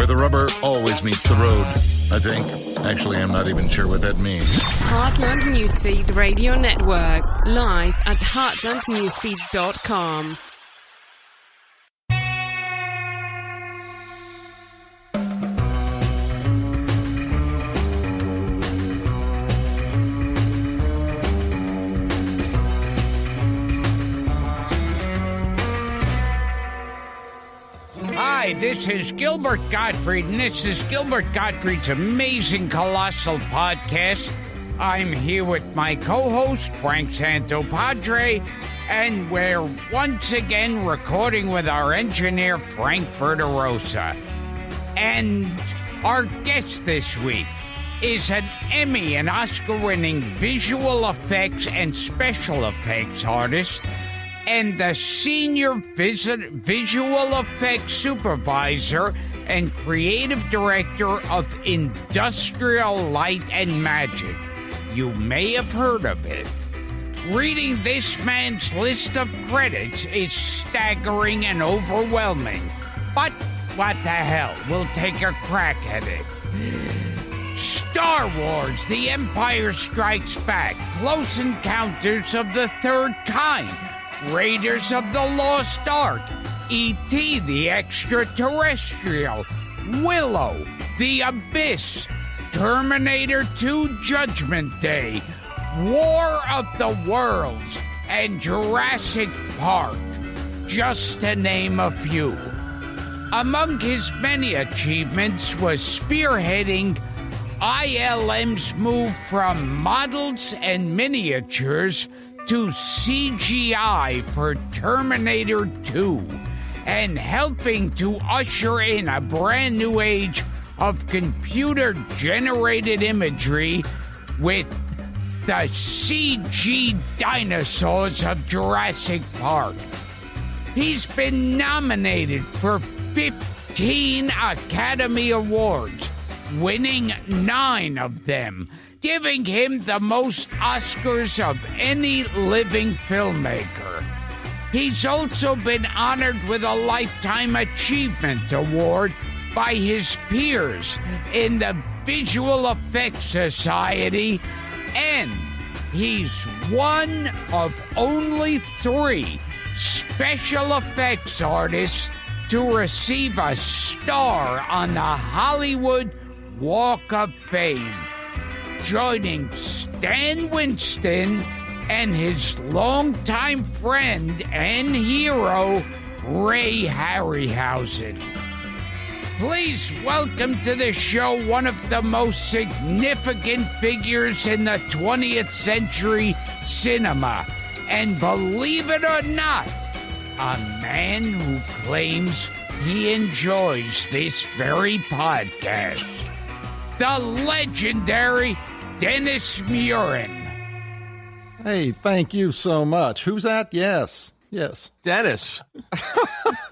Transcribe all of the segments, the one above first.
where the rubber always meets the road, I think. Actually, I'm not even sure what that means. Heartland Newsfeed Radio Network, live at heartlandnewsfeed.com. Hi, this is Gilbert Gottfried, and this is Gilbert Gottfried's amazing Colossal podcast. I'm here with my co-host, Frank Santopadre, and we're once again recording with our engineer, Frank Verderosa. And our guest this week is an Emmy and Oscar-winning visual effects and special effects artist, and the senior visual effects supervisor and creative director of Industrial Light and Magic. You may have heard of it. Reading this man's list of credits is staggering and overwhelming. But what the hell? We'll take a crack at it. Star Wars, The Empire Strikes Back, Close Encounters of the Third Kind, Raiders of the Lost Ark, E.T. the Extraterrestrial, Willow, The Abyss, Terminator 2 Judgment Day, War of the Worlds, and Jurassic Park, just to name a few. Among his many achievements was spearheading ILM's move from models and miniatures to CGI for Terminator 2, and helping to usher in a brand new age of computer-generated imagery with the CG dinosaurs of Jurassic Park. He's been nominated for 15 Academy Awards, winning 9 of them, giving him the most Oscars of any living filmmaker. He's also been honored with a Lifetime Achievement Award by his peers in the Visual Effects Society, and he's one of only 3 special effects artists to receive a star on the Hollywood Walk of Fame, joining Stan Winston and his longtime friend and hero, Ray Harryhausen. Please welcome to the show one of the most significant figures in the 20th century cinema, and believe it or not, a man who claims he enjoys this very podcast, the legendary Dennis Murin. Hey, thank you so much. Who's that? Yes. Dennis.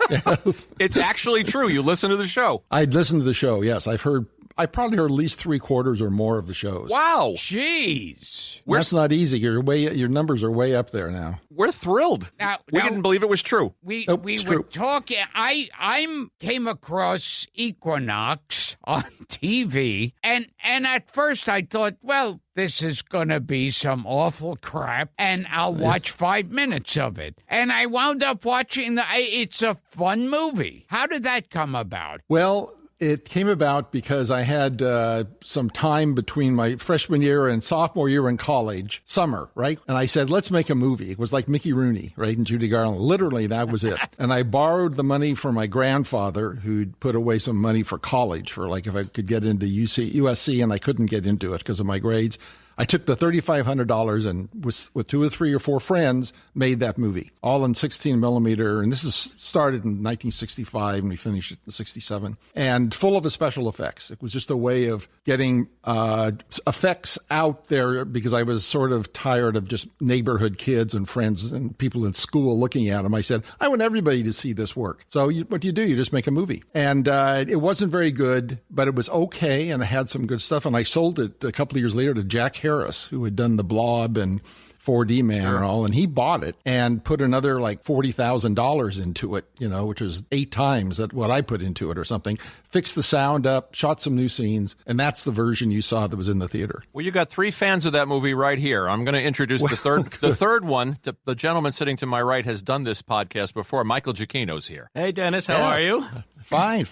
Yes. It's actually true. You listen to the show. I'd listened to the show, yes. I probably heard at least 3/4 or more of the shows. Wow. Jeez. That's not easy. Your numbers are way up there now. We're thrilled. We didn't believe it was true. We it's were true. talking. I came across Equinox on TV, and at first I thought, well, this is going to be some awful crap, and I'll watch 5 minutes of it. And I wound up watching it's a fun movie. How did that come about? Well, it came about because I had some time between my freshman year and sophomore year in college, summer, right? And I said, let's make a movie. It was like Mickey Rooney, right? And Judy Garland. Literally, that was it. And I borrowed the money from my grandfather, who'd put away some money for college, for like if I could get into USC, and I couldn't get into it because of my grades. I took the $3,500 and with 2 or 3 or 4 friends made that movie, all in 16 millimeter. And this is started in 1965 and we finished it in 67, and full of special effects. It was just a way of getting effects out there because I was sort of tired of just neighborhood kids and friends and people in school looking at them. I said, I want everybody to see this work. So what do? You just make a movie. And it wasn't very good, but it was okay. And it had some good stuff. And I sold it a couple of years later to Jack Harris, who had done The Blob and 4D man and all, and he bought it and put another like $40,000 into it, which was 8 times what I put into it or something. Fixed the sound up, shot some new scenes, and that's the version you saw that was in the theater. Well, you got 3 fans of that movie right here. I'm going to introduce the third. The third one. The gentleman sitting to my right has done this podcast before. Michael Giacchino's here. Hey, Dennis, how are you? Fine.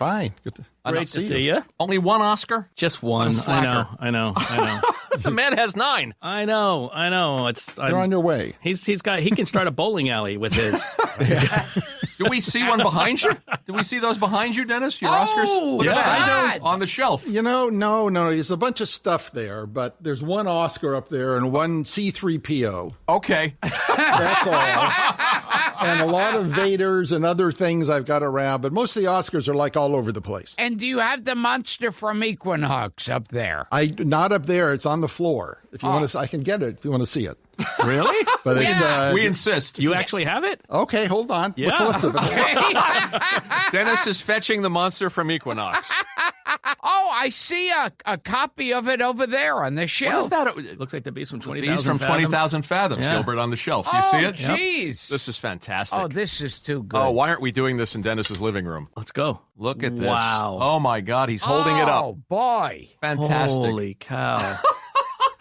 Good Great to see you. Only 1 Oscar? Just one. I know. The man has 9. I know. You're on your way. He can start a bowling alley with his. Do we see one behind you? Do we see those behind you, Dennis? Your Oscars? Look at that. On the shelf. No. There's a bunch of stuff there, but there's 1 Oscar up there and 1 C-3PO. Okay. That's all. And a lot of Vaders and other things I've got around, but most of the Oscars are like all over the place. And do you have the monster from Equinox up there? Not up there. It's on the floor. If you want to, I can get it if you want to see it. Really? But it's we insist. You actually have it? Okay, hold on. Yeah. What's left of it? Dennis is fetching the monster from Equinox. Oh, I see a copy of it over there on the shelf. What is that? It looks like the Beast from 20,000 Beast from 20,000 Fathoms, Yeah. Gilbert, on the shelf. Do you see it? Jeez. This is fantastic. Oh, this is too good. Oh, why aren't we doing this in Dennis's living room? Let's go. Look at this. Wow. Oh, my God. He's holding it up. Oh, boy. Fantastic. Holy cow.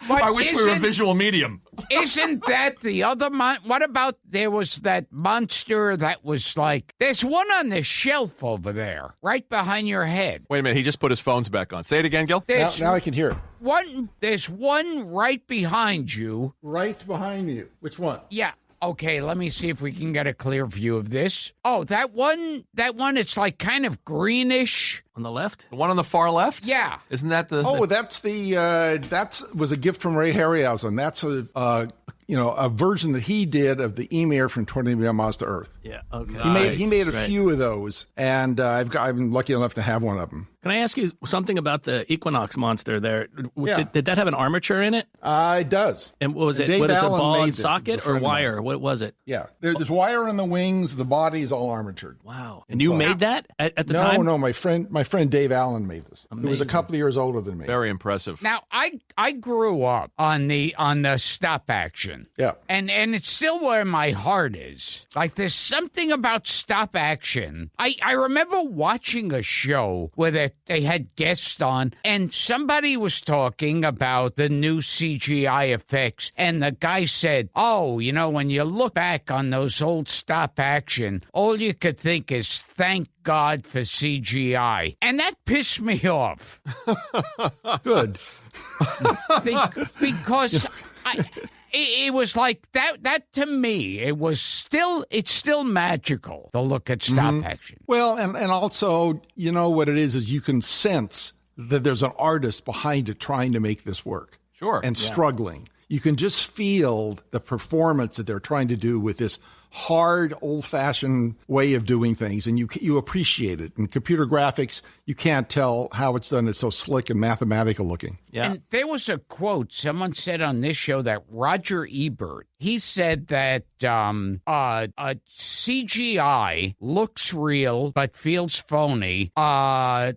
But I wish we were a visual medium. Isn't that the other what about there was that monster that was like, there's one on the shelf over there, right behind your head. Wait a minute. He just put his phones back on. Say it again, Gil. Now I can hear it. There's one right behind you. Right behind you. Which one? Yeah. Okay, let me see if we can get a clear view of this. Oh, that one, it's like kind of greenish. On the left? The one on the far left? Yeah. Isn't that the... Oh, that's was a gift from Ray Harryhausen. That's a version that he did of the Emir from 20 Million Miles to Earth. Yeah, okay. He made a few of those, and I've been lucky enough to have one of them. Can I ask you something about the Equinox monster there? Yeah. Did that have an armature in it? It does. And what was it? Dave What is it, Allen ball made and this. socket or wire? What was it? Yeah, there's wire on the wings. The body's all armatured. Wow. And you made that at the no, time? No, my friend Dave Allen made this. Amazing. He was a couple of years older than me. Very impressive. Now, I grew up on the stop action. Yeah. And it's still where my heart is. Like, there's something about stop action. I remember watching a show where they had guests on, and somebody was talking about the new CGI effects, and the guy said, when you look back on those old stop action, all you could think is, thank God for CGI. And that pissed me off. Good. Because it was like that to me, it's still magical to look at stop action. Well, and also, what it is you can sense that there's an artist behind it trying to make this work. Sure. And struggling. You can just feel the performance that they're trying to do with this hard, old-fashioned way of doing things, and you appreciate it. In computer graphics, you can't tell how it's done. It's so slick and mathematical looking. Yeah. And there was a quote someone said on this show that Roger Ebert, he said that CGI looks real but feels phony.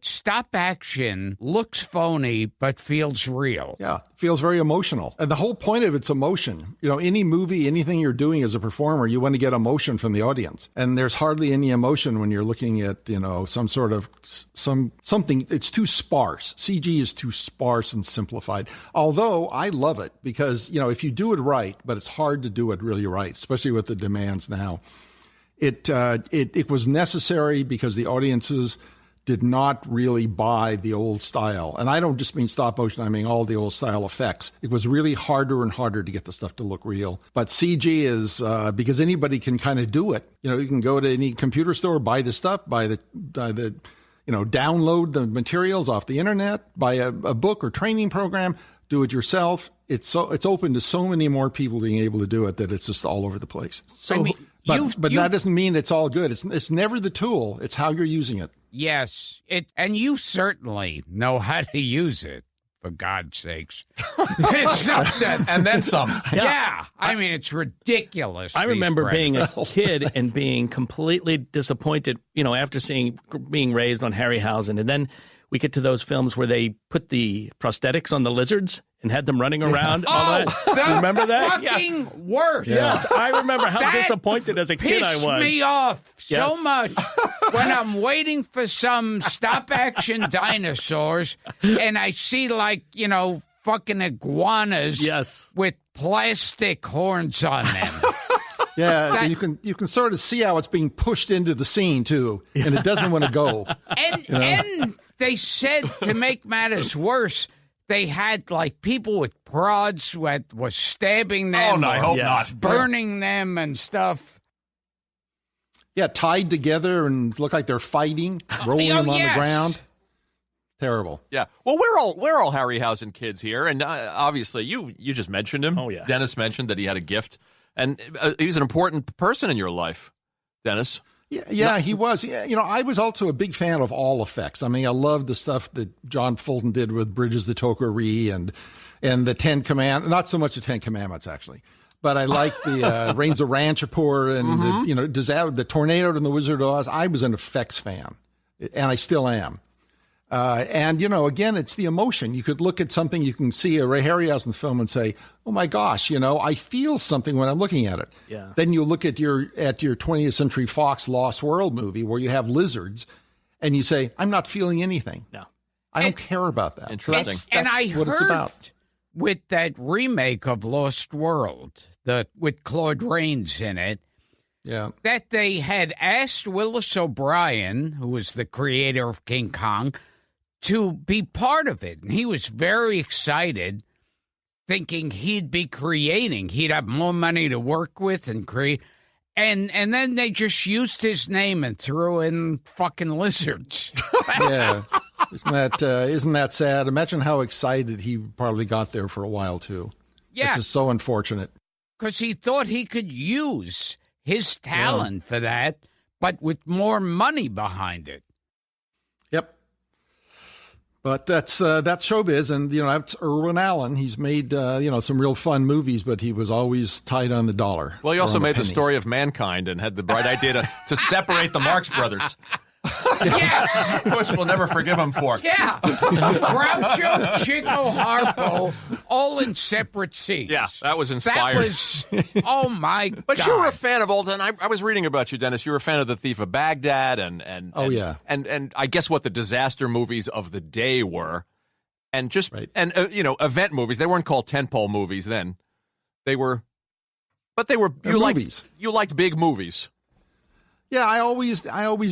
Stop action looks phony but feels real. Yeah, feels very emotional. And the whole point of it's emotion. Any movie, anything you're doing as a performer, you want to get emotion from the audience. And there's hardly any emotion when you're looking at, some sort of something. It's too sparse. CG is too sparse and simplified. Although I love it because, if you do it right, but it's hard to do it really right, especially with the demands now. It was necessary because the audiences did not really buy the old style. And I don't just mean stop motion, I mean all the old style effects. It was really harder and harder to get the stuff to look real. But CG is, because anybody can kind of do it. You can go to any computer store, buy the stuff, download the materials off the internet, buy a book or training program, do it yourself. It's open to so many more people being able to do it that it's just all over the place. So, but that doesn't mean it's all good. It's never the tool. It's how you're using it. Yes, and you certainly know how to use it. For God's sakes. And then some. Yeah. I mean, it's ridiculous. I remember being a kid and being completely disappointed, after being raised on Harryhausen, and then we get to those films where they put the prosthetics on the lizards and had them running around. Remember that? Fucking worse. Yes, I remember how disappointed as a kid I was. Pissed me off so much when I'm waiting for some stop-action dinosaurs and I see fucking iguanas with plastic horns on them. Yeah, and you can sort of see how it's being pushed into the scene too, and it doesn't want to go. And they said, to make matters worse, they had people with prods that was stabbing them. Oh no, I hope not. Burning them and stuff. Yeah, tied together and look like they're fighting, rolling them on the ground. Terrible. Yeah. Well, we're all Harryhausen kids here, and obviously you just mentioned him. Oh yeah. Dennis mentioned that he had a gift, and he was an important person in your life, Dennis. Yeah, he was. Yeah, I was also a big fan of all effects. I mean, I loved the stuff that John Fulton did with Bridges of Tokari and the Ten Commandments. Not so much the Ten Commandments, actually. But I liked the Rains of Ranchipur and the Tornado and the Wizard of Oz. I was an effects fan, and I still am. And again, it's the emotion. You could look at something, you can see a Ray Harryhausen film and say, "Oh my gosh, I feel something when I'm looking at it." Yeah. Then you look at your 20th Century Fox Lost World movie where you have lizards, and you say, "I'm not feeling anything. No, I don't care about that." Interesting. And I what heard it's about. with that remake of Lost World, with Claude Rains in it, that they had asked Willis O'Brien, who was the creator of King Kong, to be part of it. And he was very excited, thinking he'd be creating. He'd have more money to work with and create. And then they just used his name and threw in fucking lizards. Yeah. Isn't that sad? Imagine how excited he probably got there for a while, too. Yeah. It's just so unfortunate. Because he thought he could use his talent for that, but with more money behind it. Yep. But that's showbiz, and that's Irwin Allen. He's made some real fun movies, but he was always tight on the dollar. Well, he also made the story of mankind and had the bright idea to separate the Marx Brothers. Yes. Which we'll never forgive him for. Yeah. Groucho, Chico, Harpo, all in separate scenes. Yeah, that was inspired. That was, oh my God. But you were a fan of old, and I was reading about you, Dennis. You were a fan of The Thief of Baghdad, and I guess what the disaster movies of the day were, and just event movies. They weren't called tentpole movies then. They were movies. You liked big movies. Yeah, I always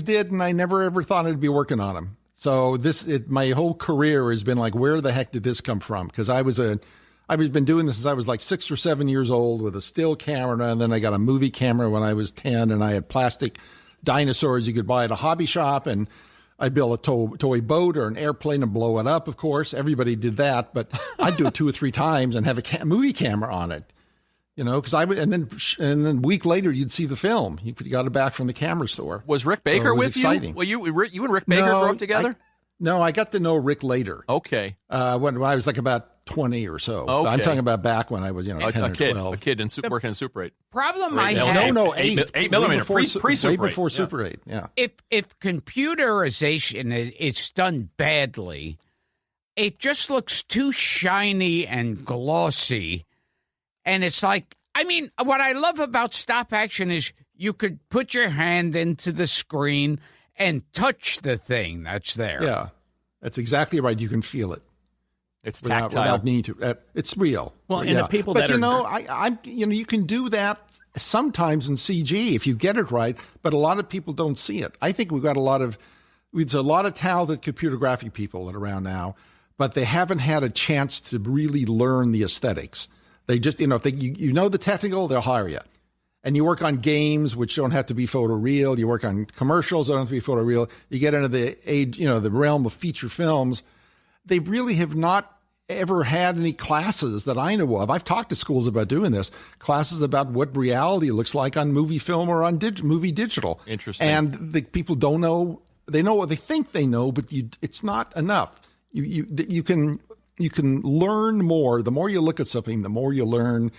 did, and I never ever thought I'd be working on them. So my whole career has been like, where the heck did this come from? Because I've been doing this since I was like 6 or 7 years old with a still camera, and then I got a movie camera when I was 10, and I had plastic dinosaurs you could buy at a hobby shop, and I built a toy boat or an airplane and blow it up. Of course, everybody did that, but I'd do it 2 or 3 times and have a movie camera on it. Because and then a week later you'd see the film. You got it back from the camera store. Was Rick Baker with exciting. you? Well, you and Rick Baker grew up together? I got to know Rick later. Okay. When I was like about 20 or so. Okay. I'm talking about back when I was 10 or 12. A kid working in Super 8. Problem I had. No, 8 millimeter way before Super 8. Yeah. If computerization is done badly, it just looks too shiny and glossy. And it's like, what I love about stop action is you could put your hand into the screen and touch the thing that's there. Yeah, that's exactly right. You can feel it. It's tactile. Without need to. It's real. Well, and the people but you can do that sometimes in CG if you get it right. But a lot of people don't see it. I think we've got a lot of talented computer graphic people that are around now, but they haven't had a chance to really learn the aesthetics. They just, if you know the technical, they'll hire you. And you work on games which don't have to be photoreal. You work on commercials that don't have to be photoreal. You get into the age, the realm of feature films. They really have not ever had any classes that I know of. I've talked to schools about doing this, classes about what reality looks like on movie film or on movie digital. Interesting. And the people don't know. They know what they think they know, but it's not enough. You can learn more. The more you look at something, the more you learn.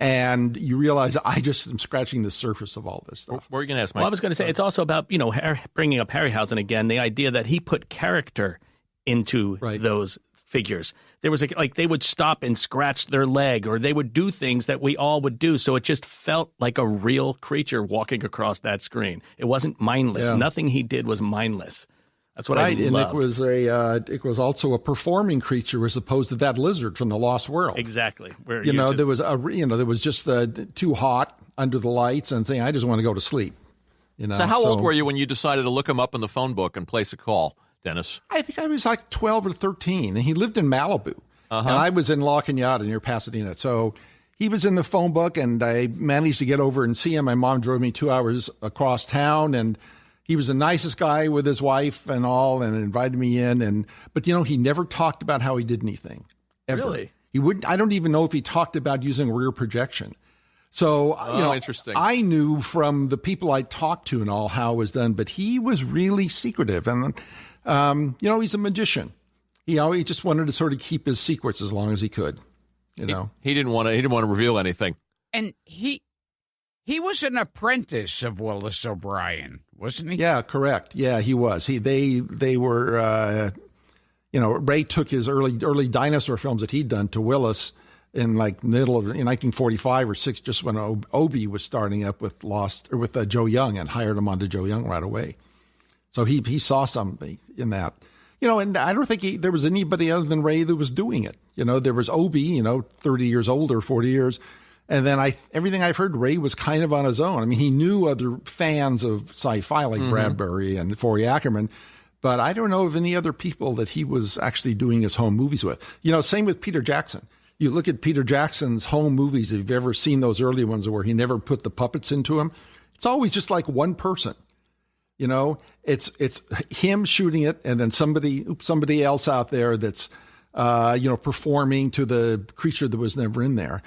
And you realize I just am scratching the surface of all this stuff. What were you going to ask, Mike? Well, I was going to say it's also about, bringing up Harryhausen again, the idea that he put character into those figures. There was they would stop and scratch their leg, or they would do things that we all would do. So it just felt like a real creature walking across that screen. It wasn't mindless. Yeah. Nothing he did was mindless. That's what I loved. And it was also a performing creature as opposed to that lizard from the Lost World. Exactly. Where there was just too hot under the lights and I just want to go to sleep. So how old were you when you decided to look him up in the phone book and place a call, Dennis? I think I was like 12 or 13, and he lived in Malibu. And I was in La Cañada near Pasadena. So he was in the phone book, and I managed to get over and see him. My mom drove me 2 hours across town, and he was the nicest guy with his wife and all, and invited me in. But he never talked about how he did anything, ever. Really? He wouldn't. I don't even know if he talked about using rear projection. So, interesting. I knew from the people I talked to and all how it was done, but he was really secretive. And, he's a magician. He always just wanted to sort of keep his secrets as long as he could, He didn't want to reveal anything. And he was an apprentice of Willis O'Brien, wasn't he? Yeah, correct. Yeah, he was. They were, Ray took his early dinosaur films that he'd done to Willis in middle of 1945 or 6, just when Obie was starting up with Joe Young, and hired him onto Joe Young right away. So he saw something in that, and I don't think there was anybody other than Ray that was doing it. There was Obie, 30 years older, 40 years. And then everything I've heard, Ray was kind of on his own. I mean, he knew other fans of sci-fi like Bradbury and Forey Ackerman, but I don't know of any other people that he was actually doing his home movies with. Same with Peter Jackson. You look at Peter Jackson's home movies, if you've ever seen those early ones where he never put the puppets into them, it's always just like one person. It's him shooting it, and then somebody else out there that's performing to the creature that was never in there.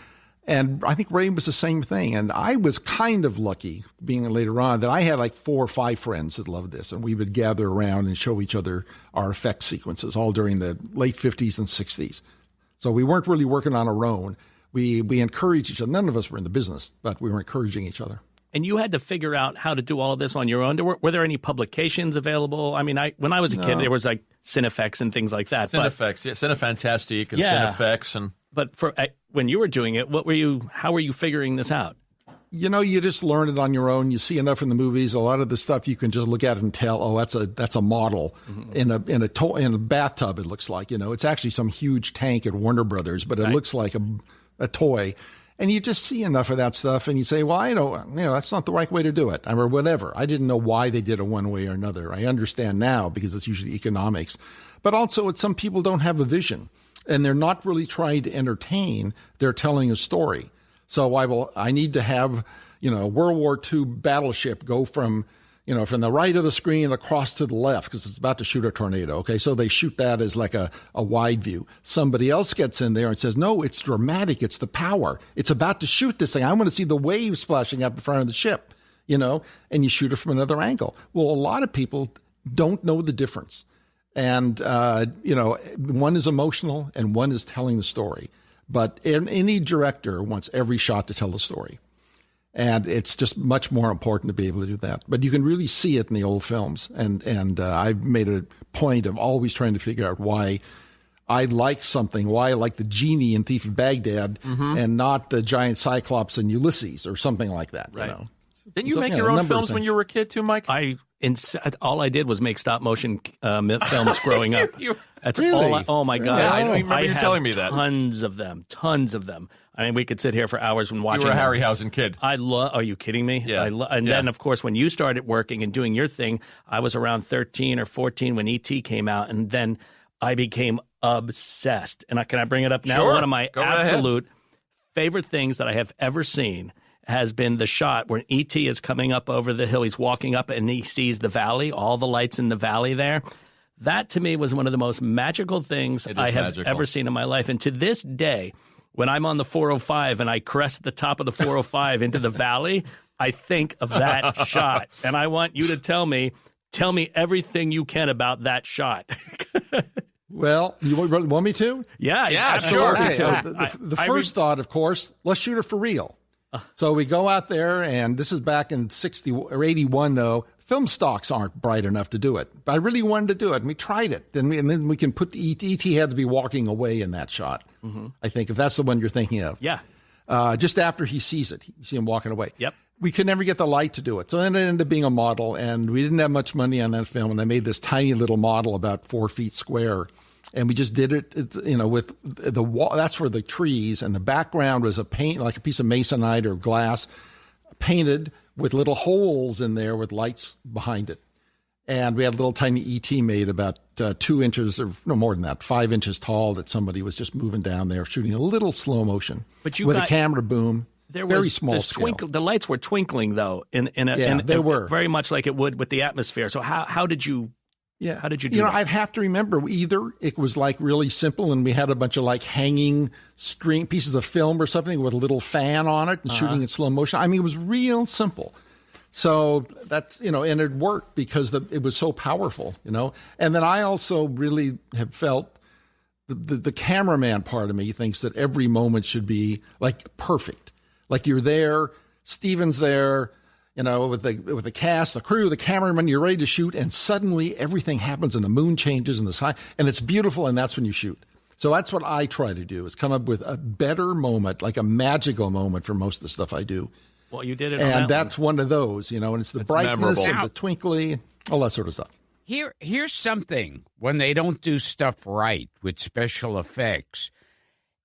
And I think Ray was the same thing. And I was kind of lucky, being later on, that I had 4 or 5 friends that loved this, and we would gather around and show each other our effect sequences, all during the late 50s and 60s. So we weren't really working on our own. We encouraged each other. None of us were in the business, but we were encouraging each other. And you had to figure out how to do all of this on your own. Were there any publications available? I mean, when I was a kid, there was Cinefex and things like that. Cinefex, Cinefantastique and Cinefex. But when you were doing it, how were you figuring this out? You just learn it on your own. You see enough in the movies. A lot of the stuff you can just look at and tell, oh, that's a model in a bathtub. It looks like, it's actually some huge tank at Warner Brothers, but it looks like a toy. And you just see enough of that stuff, and you say, well, I don't, that's not the right way to do it, or whatever. I didn't know why they did it one way or another. I understand now because it's usually economics, but also some people don't have a vision, and they're not really trying to entertain. They're telling a story. So I need to have, World War II battleship go from the right of the screen across to the left because it's about to shoot a tornado. Okay, so they shoot that as like a wide view. Somebody else gets in there and says, no, it's dramatic. It's the power. It's about to shoot this thing. I want to see the waves splashing up in front of the ship, and you shoot it from another angle. Well, a lot of people don't know the difference. And, one is emotional and one is telling the story. But any director wants every shot to tell the story. And it's just much more important to be able to do that. But you can really see it in the old films. And I've made a point of always trying to figure out why I like something, why I like the genie in Thief of Baghdad and not the giant Cyclops in Ulysses or something like that. Right. Didn't you make your own films when you were a kid too, Mike? All I did was make stop motion films growing up. That's really? all. Oh my God! Yeah, I remember you telling me that. Tons of them. I mean, we could sit here for hours and watch. You were a Harryhausen kid. Are you kidding me? Yeah. Then, of course, when you started working and doing your thing, I was around 13 or 14 when E.T. came out, and then I became obsessed. And can I bring it up now? Sure. One of my absolute favorite things that I have ever seen has been the shot where E.T. is coming up over the hill. He's walking up and he sees the valley, all the lights in the valley there. That, to me, was one of the most magical things I have ever seen in my life. And to this day, when I'm on the 405 and I crest the top of the 405 into the valley, I think of that shot. And I want you to tell me everything you can about that shot. Well, you want me to? Yeah, sure. Okay. The first thought, of course, let's shoot it for real. So we go out there, and this is back in 60 or 81, though. Film stocks aren't bright enough to do it. But I really wanted to do it, and we tried it. And then we can put the E.T. had to be walking away in that shot, I think, if that's the one you're thinking of. Yeah. Just after he sees it, you see him walking away. Yep. We could never get the light to do it. So then it ended up being a model, and we didn't have much money on that film, and I made this tiny little model about 4 feet square. And we just did it, with the wall. That's for the trees, and the background was a paint, like a piece of masonite or glass, painted with little holes in there with lights behind it. And we had a little tiny E.T. made about 2 inches, or no more than that, 5 inches tall, that somebody was just moving down there, shooting a little slow motion with a camera boom. There very was small scale. The lights were twinkling, though, they were very much like it would with the atmosphere. So how did you? Yeah. How did you do that? I'd have to remember, either it was like really simple and we had a bunch of like hanging string pieces of film or something with a little fan on it and shooting in slow motion. I mean, it was real simple. So that's, and it worked because it was so powerful, And then I also really have felt the cameraman part of me thinks that every moment should be like perfect. Like you're there, Steven's there, with the cast, the crew, the cameraman, you're ready to shoot, and suddenly everything happens and the moon changes and the sign, and it's beautiful, and that's when you shoot. So that's what I try to do, is come up with a better moment, like a magical moment for most of the stuff I do. Well, you did it, and that's one of those, and it's the brightness and the twinkly, all that sort of stuff. Here's something when they don't do stuff right with special effects,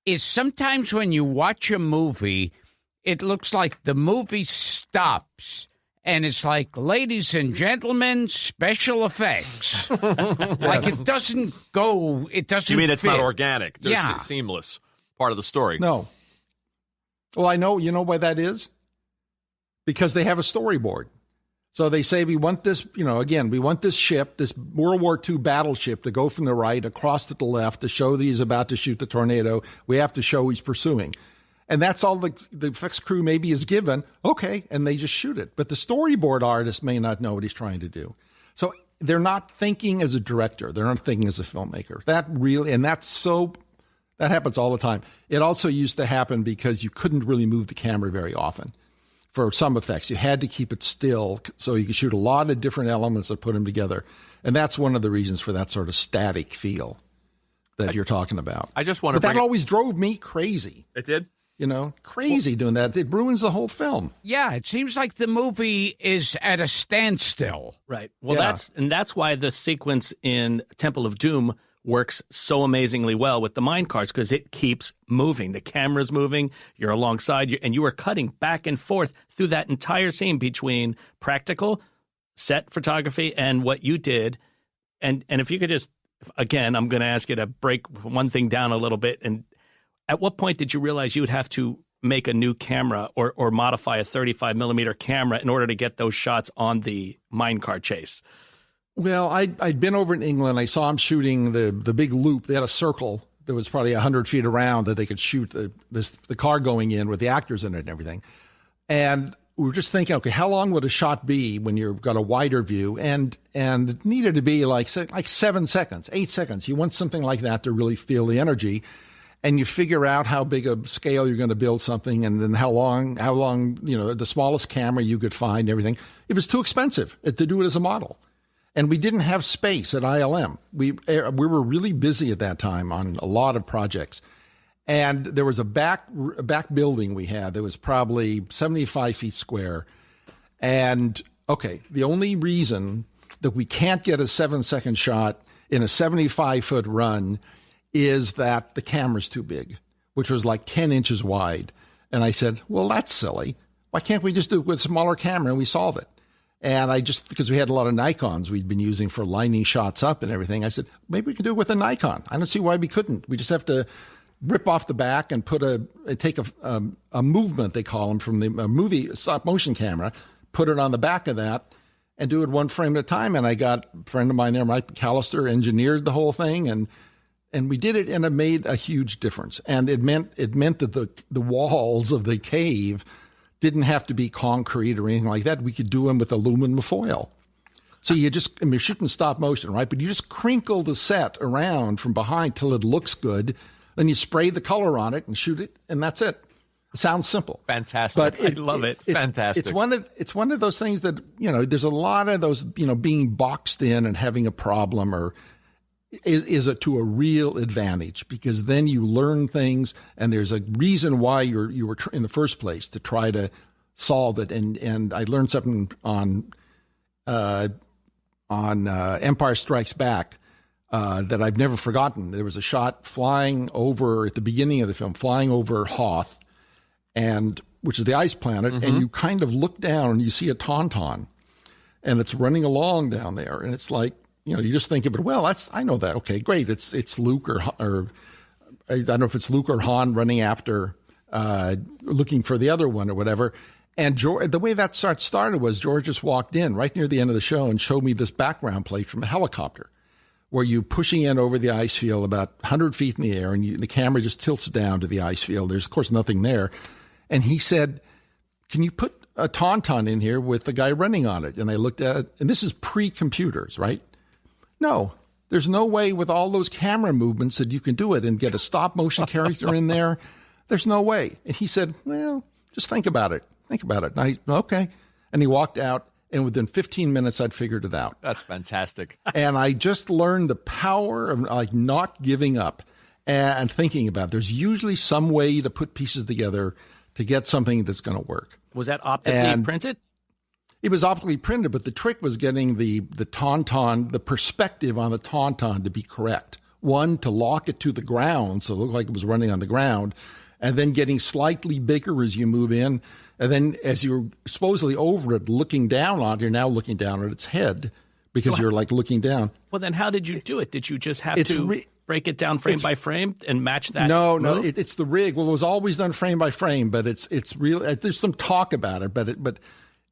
is sometimes when you watch a movie, it looks like the movie stops, and it's like, ladies and gentlemen, special effects. Like it doesn't go, it doesn't You mean it's fit. not organic? Yeah. Seamless part of the story. No. Well, I know, why that is? Because they have a storyboard. So they say, we want this, we want this ship, this World War II battleship to go from the right across to the left to show that he's about to shoot the tornado. We have to show he's pursuing. And that's all the effects crew maybe is given. Okay, and they just shoot it. But the storyboard artist may not know what he's trying to do. So they're not thinking as a director. They're not thinking as a filmmaker. That happens all the time. It also used to happen because you couldn't really move the camera very often for some effects. You had to keep it still so you could shoot a lot of different elements and put them together. And that's one of the reasons for that sort of static feel that you're talking about. I just want to But that always drove me crazy. It did? Crazy doing that. It ruins the whole film. Yeah, it seems like the movie is at a standstill. Right. Well, that's why the sequence in Temple of Doom works so amazingly well with the mine cars, because it keeps moving. The camera's moving, you're alongside, and you are cutting back and forth through that entire scene between practical set photography and what you did. And if you could just, again, I'm going to ask you to break one thing down a little bit. And at what point did you realize you would have to make a new camera or modify a 35 millimeter camera in order to get those shots on the minecar chase? Well, I'd been over in England. I saw them shooting the big loop. They had a circle that was probably 100 feet around that they could shoot the car going in with the actors in it and everything. And we were just thinking, okay, how long would a shot be when you've got a wider view? And it needed to be like 7 seconds, 8 seconds. You want something like that to really feel the energy. And you figure out how big a scale you're going to build something, and then how long, the smallest camera you could find and everything. It was too expensive to do it as a model. And we didn't have space at ILM. We were really busy at that time on a lot of projects. And there was a back building we had that was probably 75 feet square. And, okay, the only reason that we can't get a 7-second shot in a 75-foot run is that the camera's too big, which was like 10 inches wide. And I said, well, that's silly. Why can't we just do it with a smaller camera and we solve it? And because we had a lot of Nikons we'd been using for lining shots up and everything, I said, maybe we can do it with a Nikon. I don't see why we couldn't. We just have to rip off the back and take a movement, they call them, from the movie stop motion camera, put it on the back of that and do it one frame at a time. And I got a friend of mine there, Mike McAllister, engineered the whole thing, and we did it, and it made a huge difference. And it meant that the walls of the cave didn't have to be concrete or anything like that. We could do them with aluminum foil. So you're shooting stop motion, right? But you just crinkle the set around from behind till it looks good. Then you spray the color on it and shoot it, and that's it. It sounds simple. Fantastic. But I love it. Fantastic. It's one of those things that, there's a lot of those, being boxed in and having a problem is to a real advantage, because then you learn things and there's a reason why you were in the first place to try to solve it. And I learned something on Empire Strikes Back that I've never forgotten. There was a shot flying over at the beginning of the film, flying over Hoth, which is the ice planet, and you kind of look down and you see a tauntaun, and it's running along down there, and it's like, you just think of it. Well, I know that. Okay, great. It's Luke or I don't know if it's Luke or Han running after, looking for the other one or whatever. And the way that started was George just walked in right near the end of the show and showed me this background plate from a helicopter, where you pushing in over the ice field about 100 feet in the air, and the camera just tilts down to the ice field. There's, of course, nothing there. And he said, "Can you put a tauntaun in here with the guy running on it?" And I looked at it, and this is pre-computers, right? No, there's no way with all those camera movements that you can do it and get a stop motion character in there. There's no way. And he said, "Well, just think about it. Think about it." And okay. And he walked out, and within 15 minutes, I'd figured it out. That's fantastic. And I just learned the power of not giving up and thinking about it. There's usually some way to put pieces together to get something that's going to work. Was that optically printed? It was optically printed, but the trick was getting the tauntaun, the perspective on the tauntaun to be correct. One, to lock it to the ground so it looked like it was running on the ground, and then getting slightly bigger as you move in. And then as you're supposedly over it, looking down on it, you're now looking down at its head because you're like looking down. Well, then how did you do it? Did you just have to break it down frame by frame and match that? No, it's the rig. Well, it was always done frame by frame, but it's real. There's some talk about it, but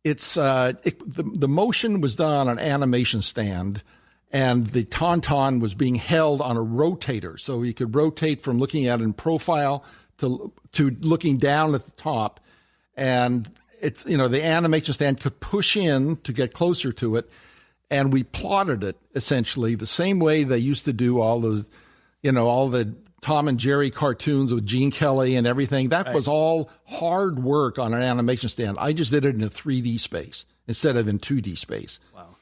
it's the motion was done on an animation stand, and the tauntaun was being held on a rotator, so you could rotate from looking at it in profile to looking down at the top, and it's the animation stand could push in to get closer to it, and we plotted it essentially the same way they used to do all those, all the Tom and Jerry cartoons with Gene Kelly and everything. That was all hard work on an animation stand. I just did it in a 3D space instead of in 2D space. Wow.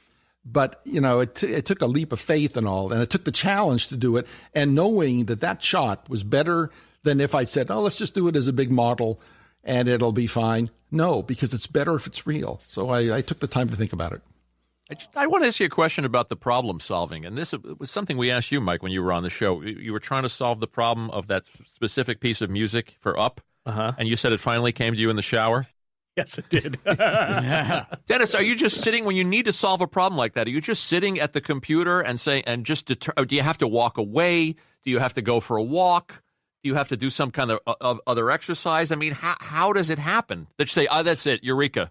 But, it took a leap of faith and all, and it took the challenge to do it, and knowing that shot was better than if I said, let's just do it as a big model and it'll be fine. No, because it's better if it's real. So I took the time to think about it. I want to ask you a question about the problem solving. And this was something we asked you, Mike, when you were on the show. You were trying to solve the problem of that specific piece of music for Up. And you said it finally came to you in the shower. Yes, it did. Dennis, are you just sitting when you need to solve a problem like that? Are you just sitting at the computer and do you have to walk away? Do you have to go for a walk? Do you have to do some kind of other exercise? I mean, how does it happen? That you say, that's it, eureka.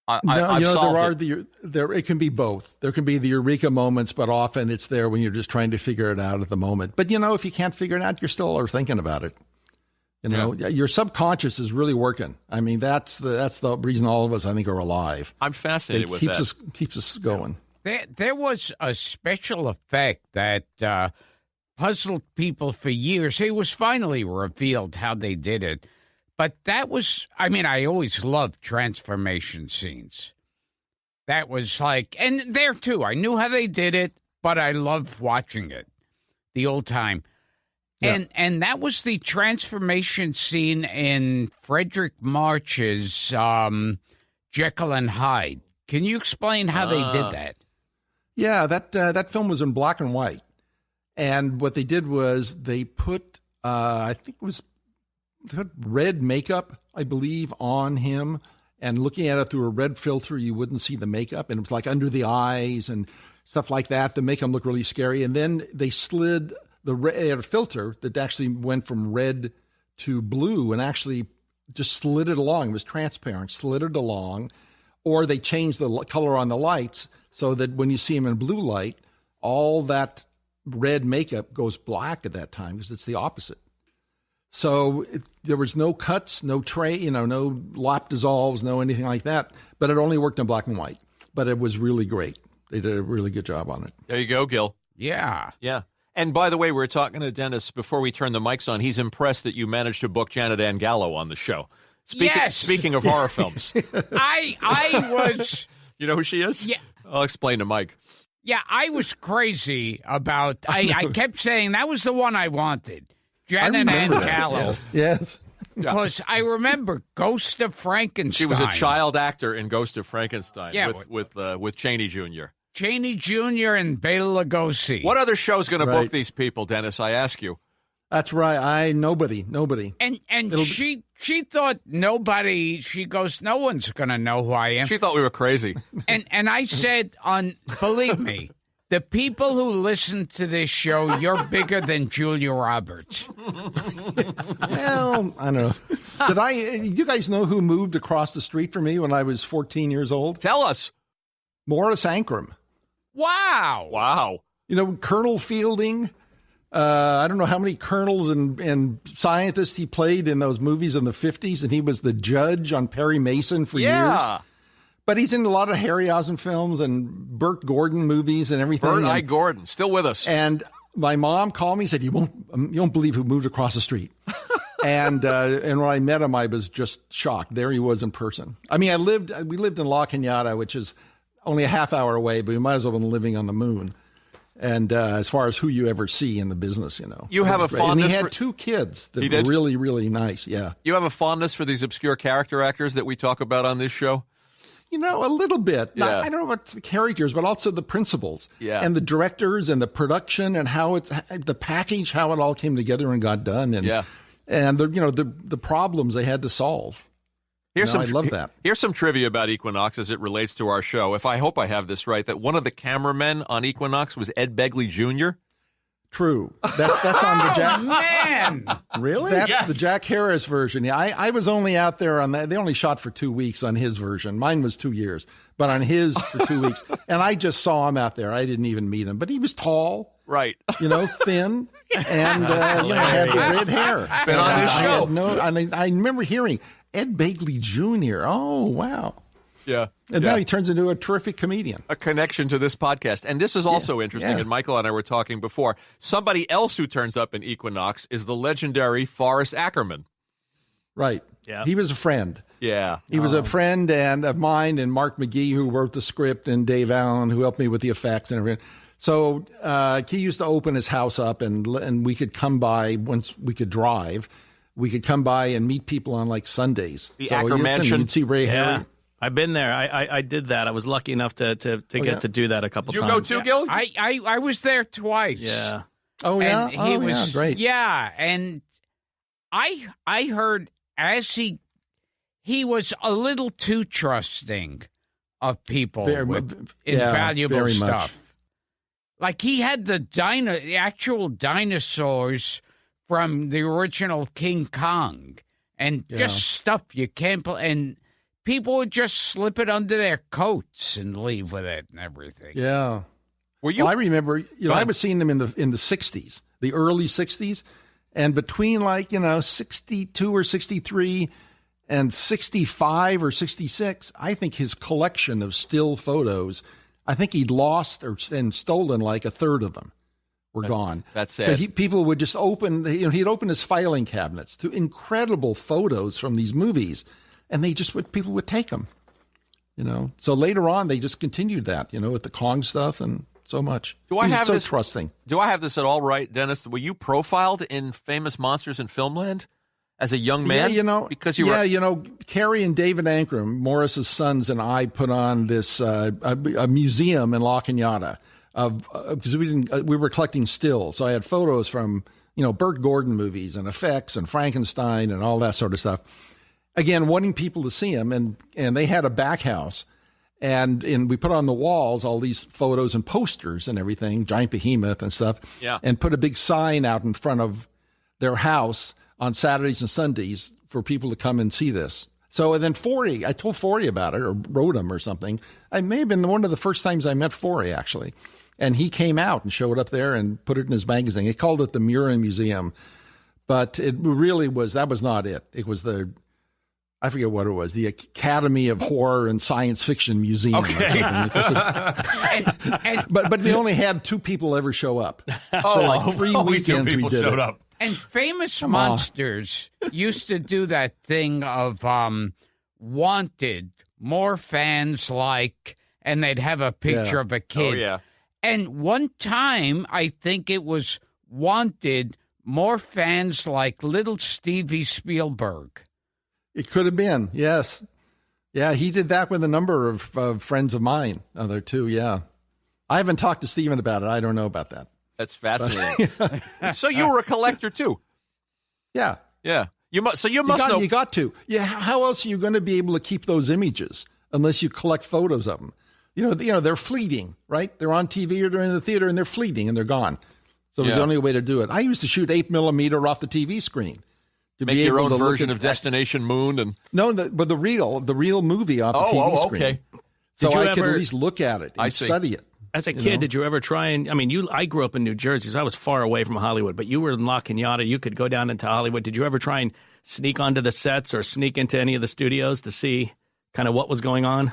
It can be both. There can be the eureka moments, but often it's there when you're just trying to figure it out at the moment. But if you can't figure it out, you're still thinking about it. Your subconscious is really working. I mean, that's the reason all of us, I think, are alive. I'm fascinated with that. Keeps us going. There was a special effect that puzzled people for years. It was finally revealed how they did it. But that was, I always loved transformation scenes. That was and there too, I knew how they did it, but I loved watching it the old time. Yeah. And that was the transformation scene in Frederick March's Jekyll and Hyde. Can you explain how they did that? Yeah, that film was in black and white. And what they did was they put, I think it was red makeup, I believe, on him, and looking at it through a red filter, you wouldn't see the makeup, and it was like under the eyes and stuff like that to make him look really scary. And then they slid the red filter that actually went from red to blue and actually just slid it along. It was transparent, slid it along, or they changed the color on the lights so that when you see him in blue light, all that red makeup goes black at that time because it's the opposite. So there was no cuts, no no lap dissolves, no anything like that. But it only worked in black and white. But it was really great. They did a really good job on it. There you go, Gil. Yeah. Yeah. And by the way, we were talking to Dennis before we turned the mics on. He's impressed that you managed to book Janet Ann Gallo on the show. Speaking of horror films. I was... You know who she is? Yeah. I'll explain to Mike. Yeah, I was crazy about... I kept saying that was the one I wanted. Janet Ann Gallo. Yes. Because I remember Ghost of Frankenstein. She was a child actor in Ghost of Frankenstein with Chaney Jr. Chaney Jr. and Bela Lugosi. What other show's going to book these people, Dennis? I ask you. That's right. Nobody. And she thought nobody. She goes, no one's going to know who I am. She thought we were crazy. And I said, believe me, the people who listen to this show, you're bigger than Julia Roberts. Well, I don't know. You guys know who moved across the street from me when I was 14 years old? Tell us. Morris Ankrum. Wow. You know, Colonel Fielding. I don't know how many colonels and scientists he played in those movies in the 50s, and he was the judge on Perry Mason for years. But he's in a lot of Harryhausen films and Burt Gordon movies and everything. Burt I. Gordon, still with us. And my mom called me and said, you won't believe who moved across the street. And when I met him, I was just shocked. There he was in person. I mean, we lived in La Cañada, which is only a half hour away, but we might as well have been living on the moon. And as far as who you ever see in the business, you know. You have a fondness. And he had two kids that were really, really nice, yeah. You have a fondness for these obscure character actors that we talk about on this show? You know, a little bit. Yeah. I don't know about the characters, but also the principals. Yeah. And the directors and the production and how the package, how it all came together and got done. And the problems they had to solve. I love that. Here's some trivia about Equinox as it relates to our show. I hope I have this right, that one of the cameramen on Equinox was Ed Begley Jr. True. That's on the Jack. Man, really? That's the Jack Harris version. Yeah, I was only out there on that. They only shot for 2 weeks on his version. Mine was 2 years, but on his for 2 weeks. And I just saw him out there. I didn't even meet him, but he was tall. Right. You know, thin, and had the red hair. Been on this show. I remember hearing Ed Begley Jr. Oh, wow. Yeah. And now he turns into a terrific comedian. A connection to this podcast. And this is also interesting, and Michael and I were talking before. Somebody else who turns up in Equinox is the legendary Forrest Ackerman. Right. Yeah. He was a friend. Yeah. He was a friend of mine and Mark McGee, who wrote the script, and Dave Allen, who helped me with the effects and everything. So he used to open his house up, and we could come by once we could drive. We could come by and meet people on like Sundays. The Acker Mansion. You'd see Ray Harry. I've been there. I did that. I was lucky enough to get to do that a couple times. You go too, Gil? I was there twice. Yeah. Oh yeah. And he was great. Yeah, and I heard he was a little too trusting of people with invaluable stuff. Much. Like he had the actual dinosaurs from the original King Kong, and just stuff you can't. And people would just slip it under their coats and leave with it and everything. Yeah. Well, I remember, I was seeing them in the 60s, the early 60s, and between 62 or 63 and 65 or 66, I think his collection of still photos, I think he'd lost and stolen like a third of them. Were gone. That's sad. People would just open, he'd open his filing cabinets to incredible photos from these movies, and people would take them, So later on, they just continued that, with the Kong stuff and so much. Trusting. Do I have this at all right, Dennis? Were you profiled in Famous Monsters in Filmland as a young man? Yeah, because you were... Carrie and David Ankrum, Morris's sons, and I put on this a museum in La Cañada. Because we were collecting stills, so I had photos from Burt Gordon movies and effects and Frankenstein and all that sort of stuff. Again, wanting people to see them, and they had a back house, and we put on the walls all these photos and posters and everything, Giant Behemoth and stuff, and put a big sign out in front of their house on Saturdays and Sundays for people to come and see this. So and then Forey, I told Forey about it or wrote him or something. I may have been one of the first times I met Forey actually. And he came out and showed up there and put it in his magazine. He called it the Murin Museum, but it really that was not it. It was I forget what it was, the Academy of Horror and Science Fiction Museum. Okay. But we only had 2 people ever show up. Oh, for like 3 weekends 2 people we did showed it. up. And Famous Monsters used to do that thing of wanted more fans like, and they'd have a picture of a kid. Oh, yeah. And one time, I think it was wanted more fans like little Stevie Spielberg. It could have been, yes. Yeah, he did that with a number of friends of mine, other too, yeah. I haven't talked to Steven about it. I don't know about that. That's fascinating. So you were a collector, too? Yeah. Yeah. You must know. You got to. Yeah, how else are you going to be able to keep those images unless you collect photos of them? You know, they're fleeting, right? They're on TV or they're in the theater and they're fleeting and they're gone. So it was the only way to do it. I used to shoot 8mm off the TV screen. To make be your able own to version of Destination Moon and but the real movie off the TV screen. Okay. So I could at least look at it and study it. As a kid, did you ever try and, I grew up in New Jersey, so I was far away from Hollywood, but you were in La Cañada, you could go down into Hollywood. Did you ever try and sneak onto the sets or sneak into any of the studios to see kind of what was going on?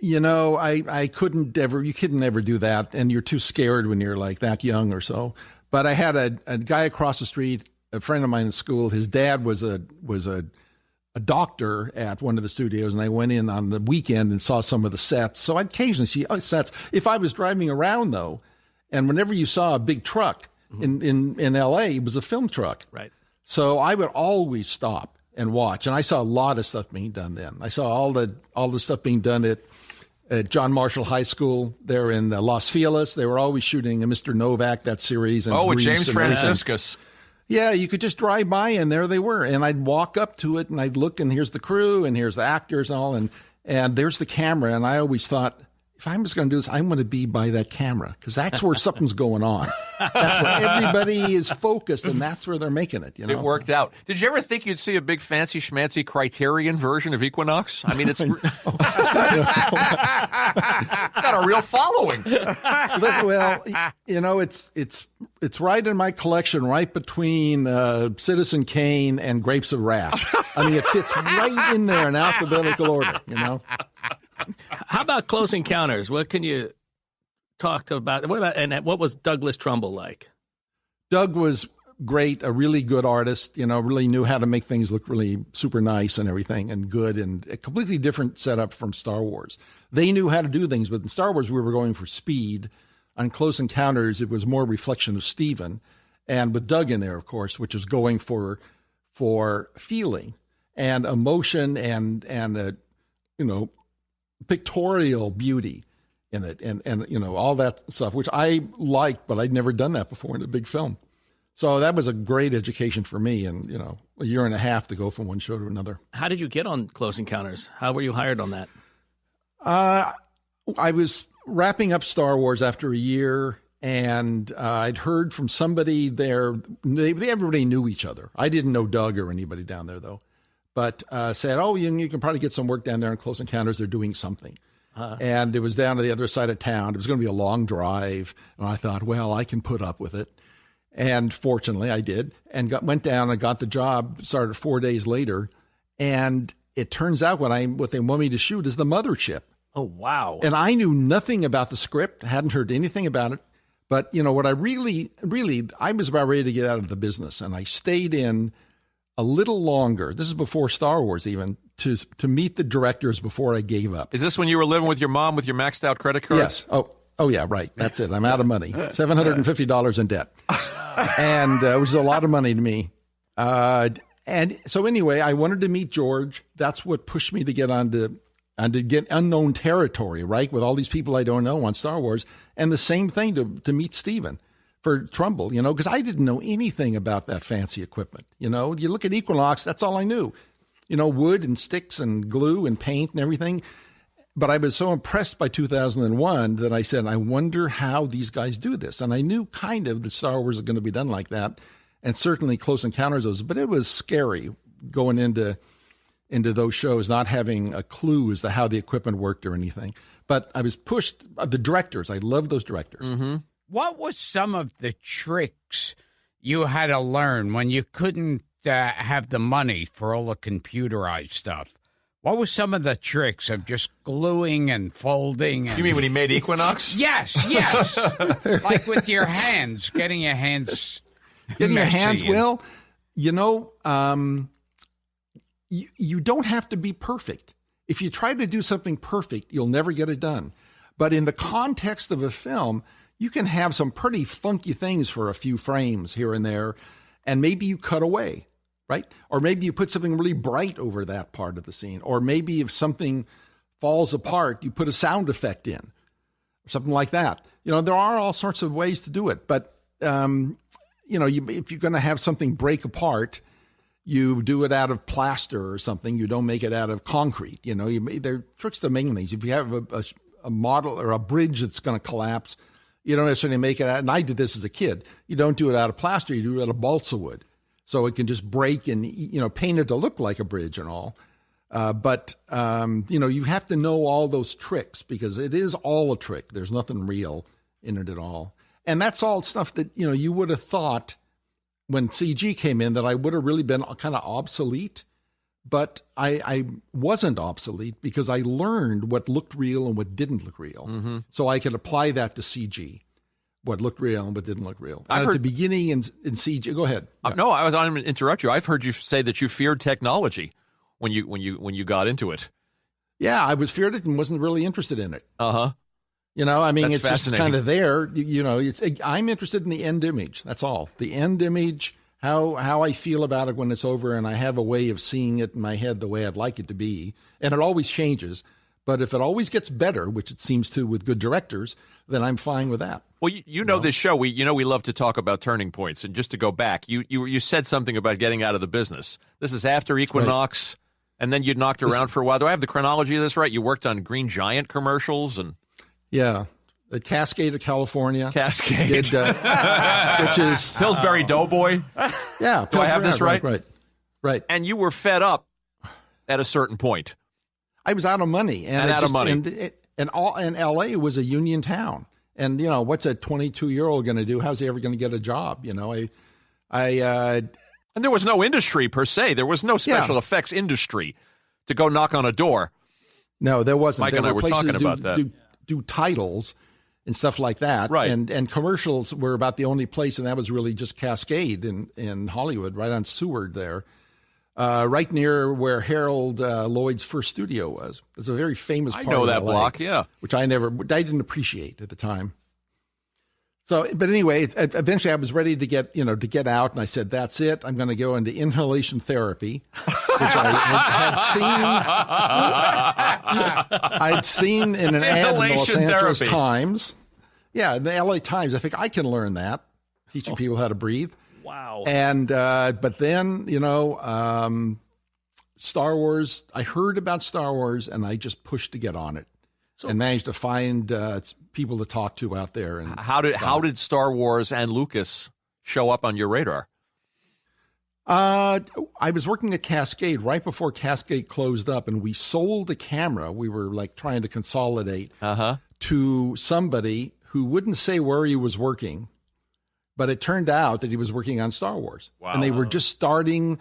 I couldn't ever, you couldn't ever do that, and you're too scared when you're like that young or so. But I had a guy across the street, a friend of mine in school. His dad was a doctor at one of the studios, and I went in on the weekend and saw some of the sets. So I'd occasionally see sets. If I was driving around, though, and whenever you saw a big truck in L.A., it was a film truck. Right. So I would always stop and watch, and I saw a lot of stuff being done then. I saw all the stuff being done at John Marshall High School there in Los Feliz. They were always shooting a Mr. Novak, that series. And with Grease James and Franciscus. Yeah, you could just drive by, and there they were. And I'd walk up to it, and I'd look, and here's the crew, and here's the actors and all, and there's the camera. And I always thought, if I'm just going to do this, I'm going to be by that camera, because that's where something's going on. That's where everybody is focused, and that's where they're making it. It worked out. Did you ever think you'd see a big fancy schmancy Criterion version of Equinox? I mean, it's got a real following. Well, it's right in my collection, right between Citizen Kane and Grapes of Wrath. I mean, it fits right in there in alphabetical order. How about Close Encounters? What can you talk about? What was Douglas Trumbull like? Doug was great, a really good artist, really knew how to make things look really super nice and everything and good, and a completely different setup from Star Wars. They knew how to do things, but in Star Wars we were going for speed. On Close Encounters, it was more reflection of Steven, and with Doug in there, of course, which is going for feeling and emotion and pictorial beauty in it, and all that stuff, which I liked, but I'd never done that before in a big film. So that was a great education for me, and a year and a half to go from one show to another. How did you get on Close Encounters? How were you hired on that? I was wrapping up Star Wars after a year, and I'd heard from somebody there. Everybody knew each other. I didn't know Doug or anybody down there, though. But said, you can probably get some work down there in Close Encounters. They're doing something. And it was down to the other side of town. It was going to be a long drive. And I thought, well, I can put up with it. And fortunately, I did. And went down and got the job, started 4 days later. And it turns out what they want me to shoot is the mothership. Oh, wow. And I knew nothing about the script, hadn't heard anything about it. But, what I really, I was about ready to get out of the business. And I stayed in a little longer. This is before Star Wars even, to meet the directors before I gave up. Is this when you were living with your mom with your maxed out credit cards? Yes. Oh yeah, right. That's it. I'm out of money. $750 in debt. And which is a lot of money to me. And so anyway, I wanted to meet George. That's what pushed me to get to get unknown territory, right? With all these people I don't know on Star Wars. And the same thing to meet Steven. For Trumbull, because I didn't know anything about that fancy equipment. You look at Equinox, that's all I knew. Wood and sticks and glue and paint and everything. But I was so impressed by 2001 that I said, I wonder how these guys do this. And I knew kind of that Star Wars is going to be done like that. And certainly Close Encounters was, but it was scary going into those shows, not having a clue as to how the equipment worked or anything. But I was pushed, the directors, I love those directors. Mm-hmm. What was some of the tricks you had to learn when you couldn't have the money for all the computerized stuff? What were some of the tricks of just gluing and folding? And... You mean when he made Equinox? Yes. Like with your hands, getting your hands Getting your hands, and... well, you don't have to be perfect. If you try to do something perfect, you'll never get it done. But in the context of a film, you can have some pretty funky things for a few frames here and there, and maybe you cut away. Right? Or maybe you put something really bright over that part of the scene. Or maybe if something falls apart, you put a sound effect in, or something like that. There are all sorts of ways to do it. But, if you're going to have something break apart, you do it out of plaster or something. You don't make it out of concrete. There are tricks to making things. If you have a model or a bridge that's going to collapse, you don't necessarily make it out. And I did this as a kid. You don't do it out of plaster. You do it out of balsa wood. So it can just break and, paint it to look like a bridge and all. But you have to know all those tricks because it is all a trick. There's nothing real in it at all. And that's all stuff that, you would have thought when CG came in that I would have really been kind of obsolete. But I wasn't obsolete because I learned what looked real and what didn't look real. Mm-hmm. So I could apply that to CG. What looked real and what didn't look real. At the beginning in CG, go ahead. Yeah. No, I was going to interrupt you. I've heard you say that you feared technology when you got into it. Yeah, I was feared it and wasn't really interested in it. Uh-huh. That's it's just kind of there. I'm interested in the end image. That's all. The end image, how I feel about it when it's over, and I have a way of seeing it in my head the way I'd like it to be. And it always changes. But if it always gets better, which it seems to with good directors, then I'm fine with that. Well, this show, we love to talk about turning points. And just to go back, you said something about getting out of the business. This is after Equinox, right. And then you knocked around for a while. Do I have the chronology of this right? You worked on Green Giant commercials and... Yeah, the Cascade of California. Cascade. Which is... Pillsbury Doughboy. Yeah. Do I have this right? Right. And you were fed up at a certain point. I was out of money. And out of money. And L.A. was a union town. And, what's a 22-year-old going to do? How's he ever going to get a job? And there was no industry per se. There was no special effects industry to go knock on a door. No, there wasn't. Mike and I were talking about that. Do titles and stuff like that. Right. And commercials were about the only place, and that was really just Cascade in Hollywood, right on Seward there. Right near where Harold Lloyd's first studio was. It's a very famous part of LA. I know that block, yeah. Which I didn't appreciate at the time. So, but anyway, eventually I was ready to get out, and I said, that's it. I'm going to go into inhalation therapy, which I had seen in an ad in the Los Angeles Times. Yeah, in the LA Times. I think I can learn that, teaching people how to breathe. Wow. And, but then, Star Wars, I heard about Star Wars and I just pushed to get on it and managed to find people to talk to out there. And how did Star Wars and Lucas show up on your radar? I was working at Cascade right before Cascade closed up, and we sold a camera. We were like trying to consolidate to somebody who wouldn't say where he was working. But it turned out that he was working on Star Wars. Wow. And they were just starting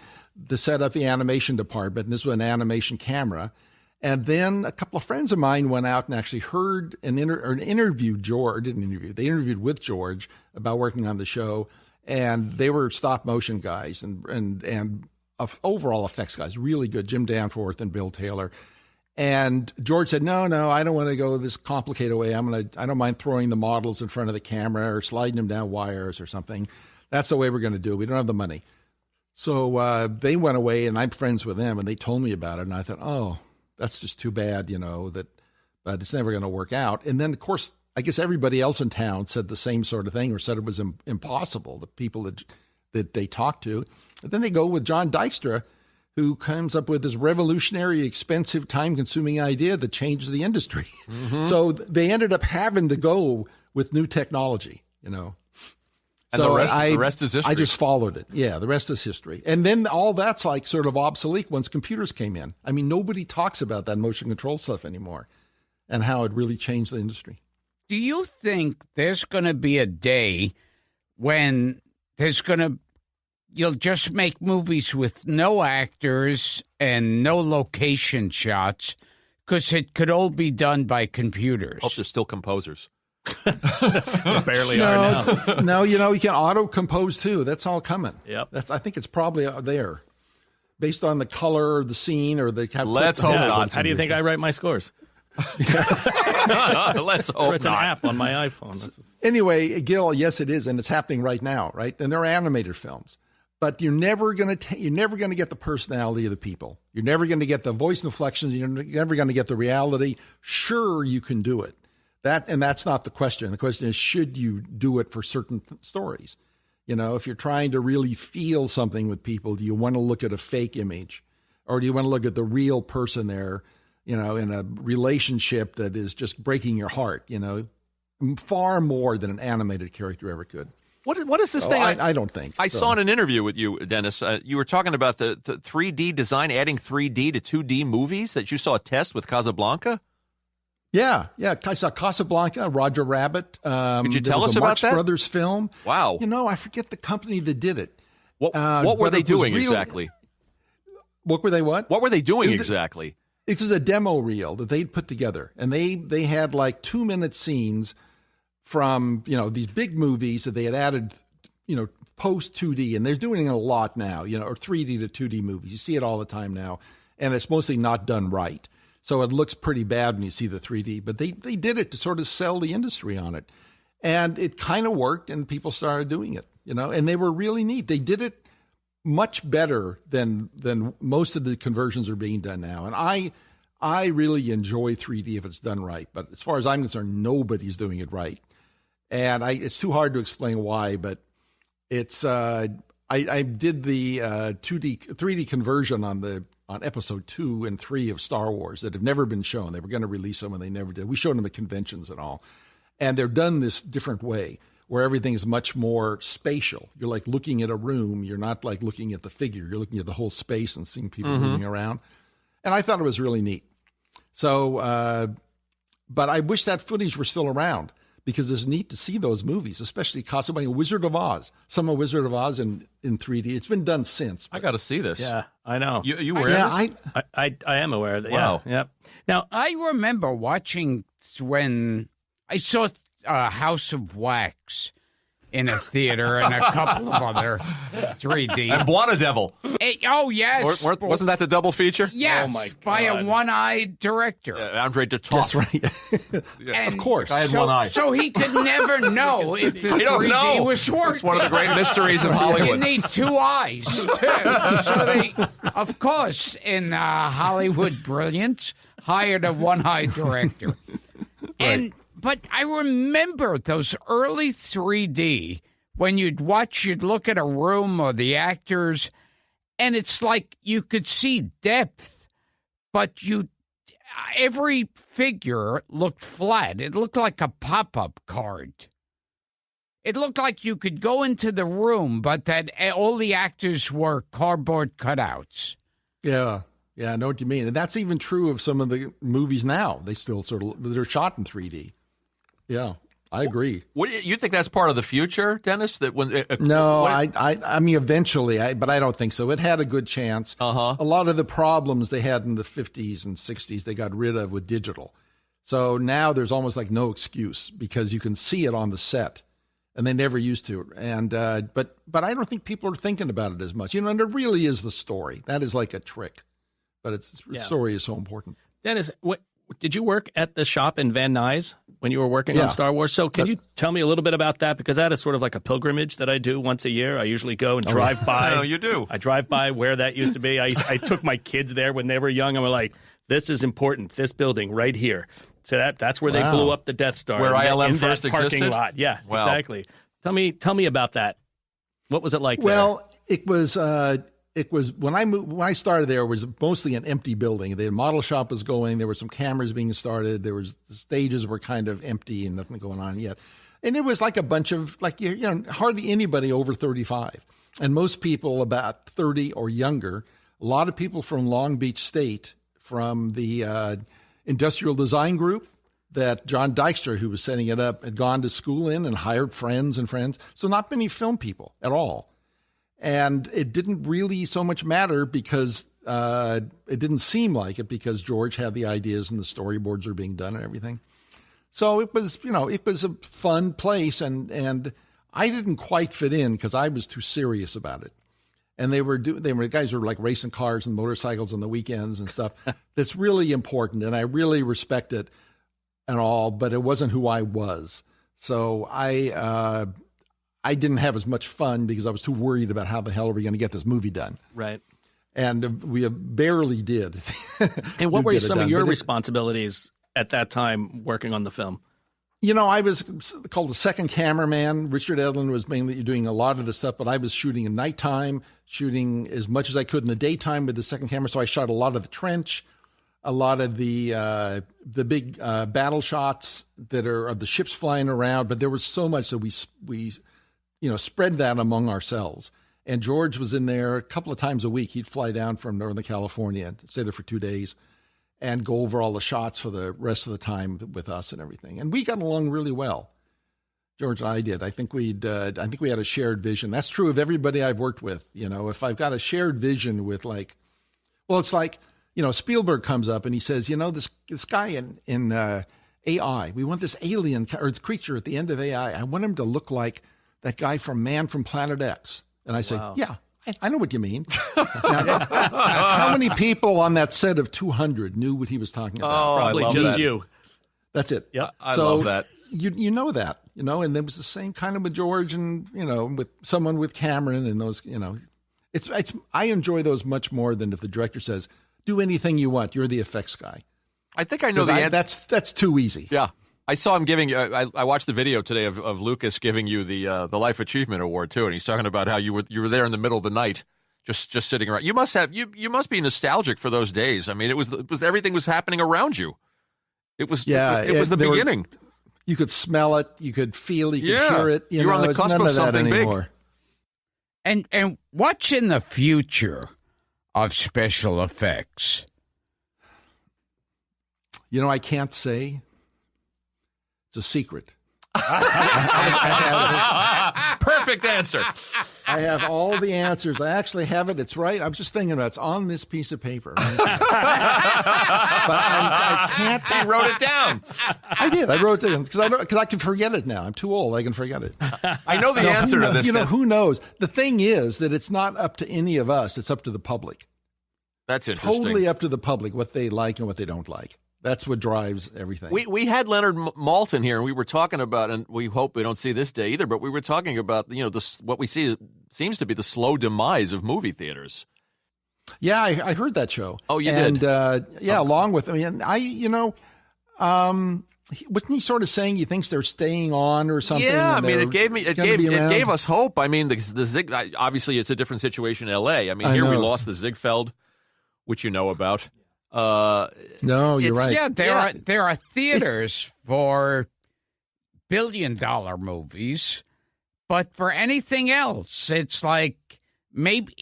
to set up the animation department. And this was an animation camera. And then a couple of friends of mine went out and actually heard interviewed George. They interviewed with George about working on the show. And they were stop motion guys and overall effects guys, really good. Jim Danforth and Bill Taylor. And George said, no, I don't want to go this complicated way. I don't mind throwing the models in front of the camera or sliding them down wires or something. That's the way we're going to do it. We don't have the money. So they went away, and I'm friends with them, and they told me about it. And I thought, oh, that's just too bad, but it's never going to work out. And then, of course, I guess everybody else in town said the same sort of thing or said it was impossible, the people that they talked to. And then they go with John Dykstra, who comes up with this revolutionary, expensive, time-consuming idea that changes the industry. Mm-hmm. So they ended up having to go with new technology, And so the rest is history. I just followed it. Yeah, the rest is history. And then all that's like sort of obsolete once computers came in. I mean, nobody talks about that motion control stuff anymore and how it really changed the industry. Do you think there's going to be a day when there's going to you'll just make movies with no actors and no location shots because it could all be done by computers. Hope there's still composers. There barely are now. No, you can auto-compose too. That's all coming. Yep. I think it's probably there. Based on the color of the scene or the... Let's hope not. How do you think I write my scores? Let's hope It's an app on my iPhone. Anyway, Gil, yes, it is, and it's happening right now, right? And they're animated films, but you're never going to get the personality of the people. You're never going to get the voice inflections. You're never going to get the reality. Sure, you can do it. That's not the question. The question is, should you do it for certain stories? If you're trying to really feel something with people, do you want to look at a fake image, or do you want to look at the real person there? In a relationship that is just breaking your heart, far more than an animated character ever could. What is this thing? I don't think. I saw in an interview with you, Dennis, you were talking about the 3D design, adding 3D to 2D movies, that you saw a test with Casablanca? Yeah. I saw Casablanca, Roger Rabbit. Could you tell us about Marx that? Brothers film. Wow. I forget the company that did it. What were they doing exactly? What were they what? What were they doing exactly? It was a demo reel that they'd put together, and they had like 2-minute scenes from these big movies that they had added post 2D, and they're doing it a lot now, or 3D to 2D movies. You see it all the time now, and it's mostly not done right, so it looks pretty bad when you see the 3D. But they did it to sort of sell the industry on it, and it kind of worked, and people started doing it, and they were really neat. They did it much better than most of the conversions are being done now. And I really enjoy 3D if it's done right. But as far as I'm concerned, nobody's doing it right. And it's too hard to explain why, but it's I did the 3D conversion on episode 2 and 3 of Star Wars that have never been shown. They were going to release them and they never did. We showed them at conventions and all. And they're done this different way, where everything is much more spatial. You're like looking at a room. You're not like looking at the figure. You're looking at the whole space and seeing people moving around. And I thought it was really neat. So, but I wish that footage were still around, because it's neat to see those movies, especially Casablanca, Wizard of Oz. Some of Wizard of Oz in 3D. It's been done since. I got to see this. Yeah, I know. You aware of this? I am aware of that. Wow. Yeah. Yep. Now, I remember watching when I saw House of Wax in a theater and a couple of other 3D. And Buona Devil. Yes. Wasn't that the double feature? Yes, oh my God. by a one-eyed director. Andre de Toth. That's right. And of course. I had one eye. So he could never know if the 3D was working. It's one of the great mysteries of Hollywood. You need 2 eyes, too. So they, of course, in Hollywood brilliance, hired a one-eyed director. Right. But I remember those early 3D, when you'd look at a room or the actors, and it's like you could see depth, but every figure looked flat. It looked like a pop-up card. It looked like you could go into the room, but that all the actors were cardboard cutouts. Yeah, I know what you mean. And that's even true of some of the movies now. They still they're shot in 3D. Yeah, I agree. You think that's part of the future, Dennis? That I mean, eventually, but I don't think so. It had a good chance. A lot of the problems they had in the 50s and 60s, they got rid of with digital. So now there's almost like no excuse, because you can see it on the set, and they never used to. And but I don't think people are thinking about it as much. And it really is the story. That is like a trick, but the story is so important. Dennis, did you work at the shop in Van Nuys when you were working on Star Wars? So can you tell me a little bit about that? Because that is sort of like a pilgrimage that I do once a year. I usually go and drive by. Oh, you do? I drive by where that used to be. I took my kids there when they were young, and we're like, this is important, this building right here. So that's where they blew up the Death Star. Where ILM first that parking existed? lot. Yeah, wow. Exactly. Tell me about that. What was it like there? Well, it was when I started there, it was mostly an empty building. The model shop was going. There were some cameras being started. The stages were kind of empty and nothing going on yet. And it was like a bunch of hardly anybody over 35, and most people about 30 or younger. A lot of people from Long Beach State, from the industrial design group that John Dykstra, who was setting it up, had gone to school in and hired friends. So not many film people at all. And it didn't really so much matter because it didn't seem like it, because George had the ideas and the storyboards are being done and everything. So it was, it was a fun place, and I didn't quite fit in because I was too serious about it. And the guys were like racing cars and motorcycles on the weekends and stuff. That's really important, and I really respect it and all, but it wasn't who I was. So I didn't have as much fun because I was too worried about how the hell are we going to get this movie done. Right. And we barely did. And what were some of your responsibilities at that time working on the film? I was called the second cameraman. Richard Edlund was mainly doing a lot of the stuff, but I was shooting at nighttime, shooting as much as I could in the daytime with the second camera. So I shot a lot of the trench, a lot of the big battle shots that are of the ships flying around. But there was so much that we spread that among ourselves. And George was in there a couple of times a week. He'd fly down from Northern California, stay there for 2 days, and go over all the shots for the rest of the time with us and everything. And we got along really well. George and I did. I think we had a shared vision. That's true of everybody I've worked with. If I've got a shared vision with it's like, Spielberg comes up and he says, this guy in AI, we want this alien or this creature at the end of AI. I want him to look like that guy from Man from Planet X. And I say, wow. Yeah, I know what you mean. Now, how many people on that set of 200 knew what he was talking about? Oh, probably just you. That's it. Yeah, I love that. You know that, and there was the same kind of with George and, with someone with Cameron and those, it's I enjoy those much more than if the director says, do anything you want. You're the effects guy. I think I know the answer. That's too easy. Yeah. I saw him giving. I watched the video today of Lucas giving you the Life Achievement Award too, and he's talking about how you were there in the middle of the night, just sitting around. You must be nostalgic for those days. I mean, it was everything was happening around you. It was the beginning. You could smell it, you could feel, you could hear it. You're on the cusp of something big. And what's in the future of special effects? I can't say. It's a secret. Perfect answer. I have all the answers. I actually have it. It's right. I was just thinking about it. It's on this piece of paper. But I can't. He wrote it down. I did. I wrote it down because I can forget it now. I'm too old. I can forget it. I know the answer to this. Who knows? The thing is that it's not up to any of us. It's up to the public. That's interesting. Totally up to the public what they like and what they don't like. That's what drives everything. We had Leonard Maltin here, and we were talking about, and we hope we don't see this day either, but we were talking about, what we see seems to be the slow demise of movie theaters. Yeah, I heard that show. Oh, you did? Along with, wasn't he sort of saying he thinks they're staying on or something? Yeah, I mean, it gave us hope. I mean, the Zig, obviously it's a different situation in L.A. I mean, here we lost the Ziegfeld, which you know about. No, you're right. Yeah, there are theaters for billion-dollar movies, but for anything else, it's like maybe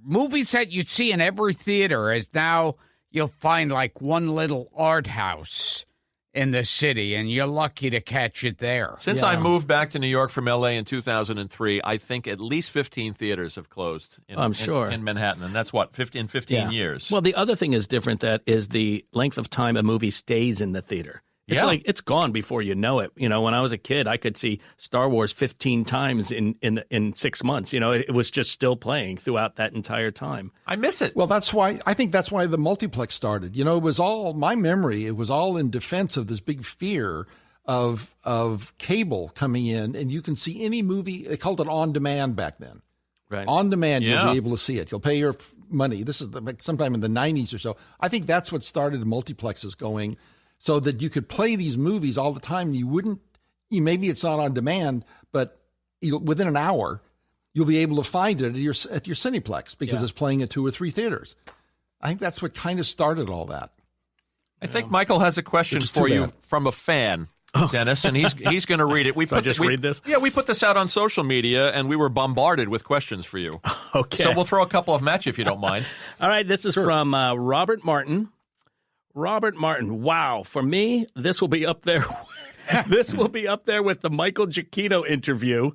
movies that you'd see in every theater is now you'll find like one little art house in the city, and you're lucky to catch it there. Since I moved back to New York from L.A. in 2003, I think at least 15 theaters have closed in Manhattan, and that's 15 years. Well, the other thing is different, that is the length of time a movie stays in the theater. It's like it's gone before you know it. When I was a kid, I could see Star Wars 15 times in 6 months. It was just still playing throughout that entire time. I miss it. Well, I think that's why the multiplex started. It was all my memory. It was all in defense of this big fear of cable coming in, and you can see any movie. They called it on demand back then. Right. On demand, you'll be able to see it. You'll pay your money. This is like sometime in the 90s or so. I think that's what started multiplexes going, so that you could play these movies all the time. Maybe it's not on demand, but within an hour, you'll be able to find it at your Cineplex because it's playing at 2 or 3 theaters. I think that's what kind of started all that. I think Michael has a question for you from a fan, Dennis, and he's going to read it. Read this? Yeah, we put this out on social media, and we were bombarded with questions for you. Okay. So we'll throw a couple of them at you if you don't mind. All right, this is from Robert Martin. Robert Martin, wow. For me, this will be up there. This will be up there with the Michael Giacchino interview.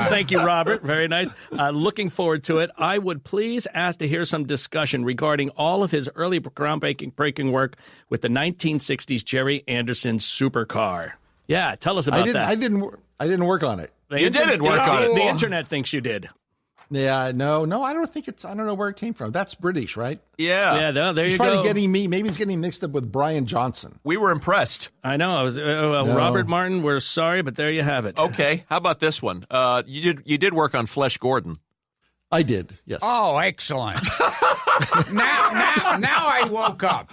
Thank you, Robert. Very nice. Looking forward to it. I would please ask to hear some discussion regarding all of his early groundbreaking work with the 1960s Jerry Anderson supercar. Yeah, tell us about that. I didn't work on it. You didn't work on it. The internet thinks you did. Yeah, no, I don't think I don't know where it came from. That's British, right? Yeah. Yeah, no, there he's you probably go. maybe he's getting mixed up with Brian Johnson. We were impressed. I know. Robert Martin, we're sorry, but there you have it. Okay, how about this one? You did work on Flesh Gordon. I did, yes. Oh, excellent. now I woke up.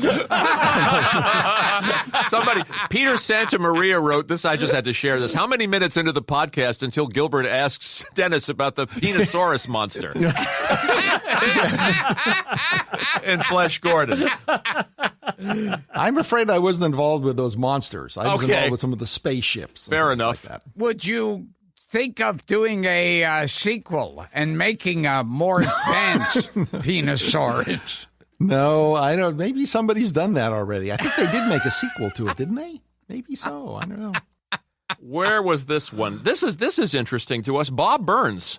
Peter Santamaria wrote this. I just had to share this. How many minutes into the podcast until Gilbert asks Dennis about the Penosaurus monster in Flesh Gordon? I'm afraid I wasn't involved with those monsters. I was involved with some of the spaceships. Fair enough. Like that. Would you think of doing a sequel and making a more advanced Penosaurus? No, I don't. Maybe somebody's done that already. I think they did make a sequel to it, didn't they? Maybe so. I don't know. Where was this one? This is interesting to us. Bob Burns.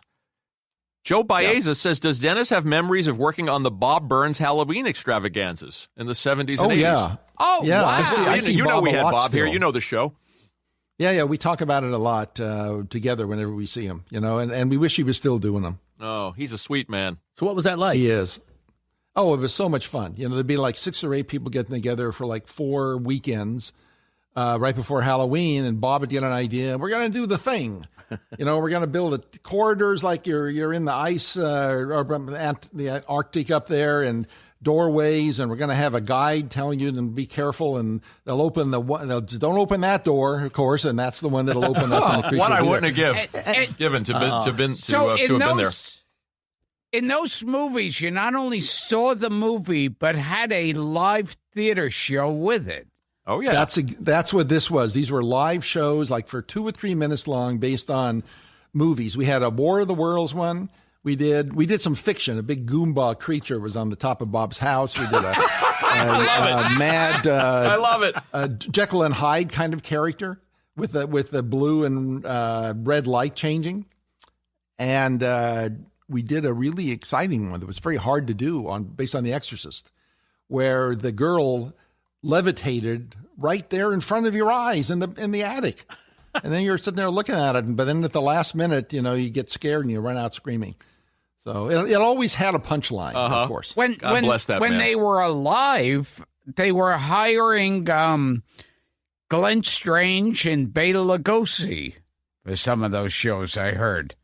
Joe Baeza says, does Dennis have memories of working on the Bob Burns Halloween extravaganzas in the 70s and 80s? Yeah. Oh, yeah. wow. I see you know Bob we a had lot Bob here. still. You know the show. Yeah, we talk about it a lot together whenever we see him, and we wish he was still doing them. Oh, he's a sweet man. So what was that like? He is. Oh, it was so much fun. There'd be like 6 or 8 people getting together for like 4 weekends right before Halloween, and Bob would get an idea. We're going to do the thing. We're going to build corridors like you're in the ice or the Arctic up there, and doorways, and we're going to have a guide telling you to be careful, and they'll open don't open that door, of course, and that's the one that'll open up. What I wouldn't have given to have been there. In those movies, you not only saw the movie, but had a live theater show with it. Oh, yeah. That's what this was. These were live shows, like for 2 or 3 minutes long, based on movies. We had a War of the Worlds one. We did some fiction. A big Goomba creature was on the top of Bob's house. We did a mad I love it. Jekyll and Hyde kind of character with the blue and red light changing. And we did a really exciting one that was very hard to do based on The Exorcist, where the girl levitated right there in front of your eyes in the attic. And then you're sitting there looking at it, but then at the last minute, you get scared and you run out screaming. So it always had a punchline, of course. God bless that man. When they were alive, they were hiring Glenn Strange and Bela Lugosi for some of those shows, I heard.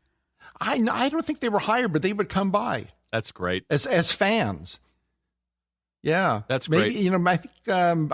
I don't think they were hired, but they would come by. That's great. As fans. Yeah, that's great. Maybe I think I don't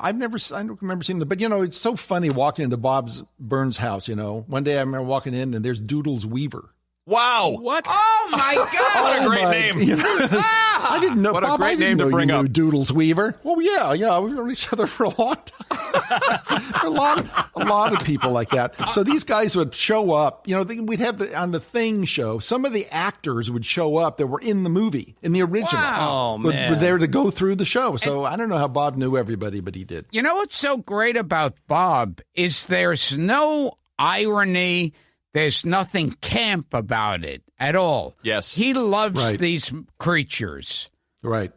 remember seeing them, but it's so funny walking into Bob Burns' house. One day I remember walking in and there's Doodles Weaver. Wow! What? Oh my God! What a great name! I didn't know. What Bob, a great name to bring up. Doodles Weaver. Well, yeah, we've known each other for a long time. For a lot of people like that. So these guys would show up. We'd have on the Thing show. Some of the actors would show up that were in the movie, in the original. Wow. Oh man! Were there to go through the show. So I don't know how Bob knew everybody, but he did. You know what's so great about Bob is there's no irony. There's nothing camp about it at all. Yes. He loves these creatures. Right.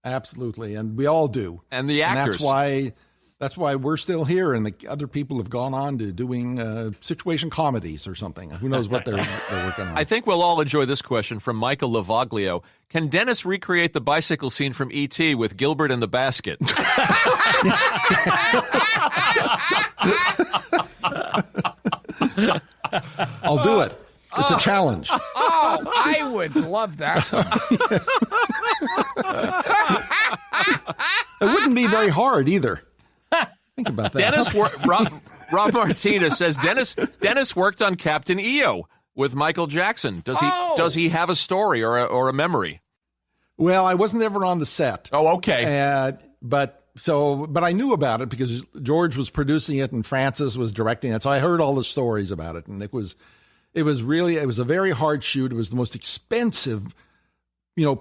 Absolutely. And we all do. And the actors. And that's why we're still here, and the other people have gone on to doing situation comedies or something. Who knows what they're working on. I think we'll all enjoy this question from Michael Lavoglio. Can Dennis recreate the bicycle scene from E.T. with Gilbert in the basket? I'll do it. It's a challenge. Oh, I would love that one. It wouldn't be very hard either. Think about that. Rob Martinez says Dennis worked on Captain EO with Michael Jackson. Does he have a story or a memory? Well, I wasn't ever on the set. Oh, okay. But I knew about it because George was producing it and Francis was directing it. So I heard all the stories about it, and it was a very hard shoot. It was the most expensive,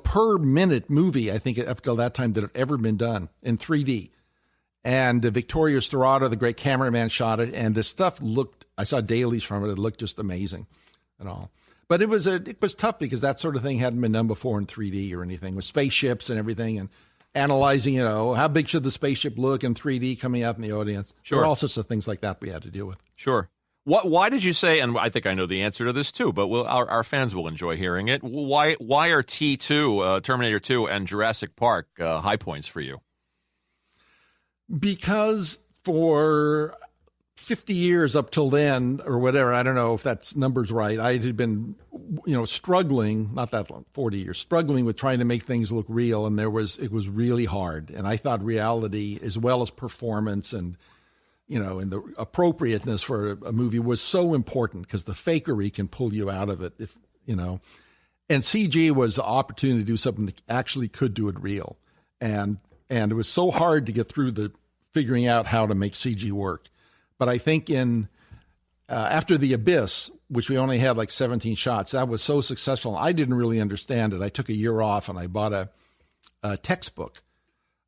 per minute movie, I think, up till that time that had ever been done in 3D. And Victorio Storaro, the great cameraman, shot it. And the stuff looked, I saw dailies from it. It looked just amazing and all. But it was tough because that sort of thing hadn't been done before in 3D or anything, with spaceships and everything, and analyzing, how big should the spaceship look in 3D coming out in the audience. Sure. There were all sorts of things like that we had to deal with. Sure. Why did you say, and I think I know the answer to this too, but our fans will enjoy hearing it. Why are T2, Terminator 2, and Jurassic Park high points for you? Because for 50 years up till then, or whatever, I don't know if that's numbers right, I had been, struggling, not that long, 40 years, struggling with trying to make things look real, and it was really hard. And I thought reality, as well as performance and and the appropriateness for a movie was so important, because the fakery can pull you out of it, and CG was the opportunity to do something that actually could do it real. And it was so hard to get through the figuring out how to make CG work. But I think after The Abyss, which we only had like 17 shots, that was so successful. I didn't really understand it. I took a year off and I bought a textbook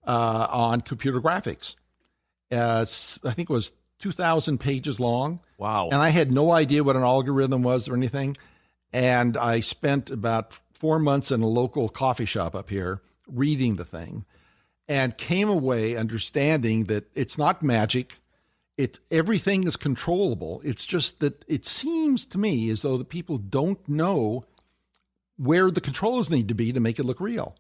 on computer graphics. I think it was 2,000 pages long. Wow. And I had no idea what an algorithm was or anything. And I spent about 4 months in a local coffee shop up here reading the thing, and came away understanding that it's not magic. Everything is controllable. It's just that it seems to me as though the people don't know where the controls need to be to make it look real.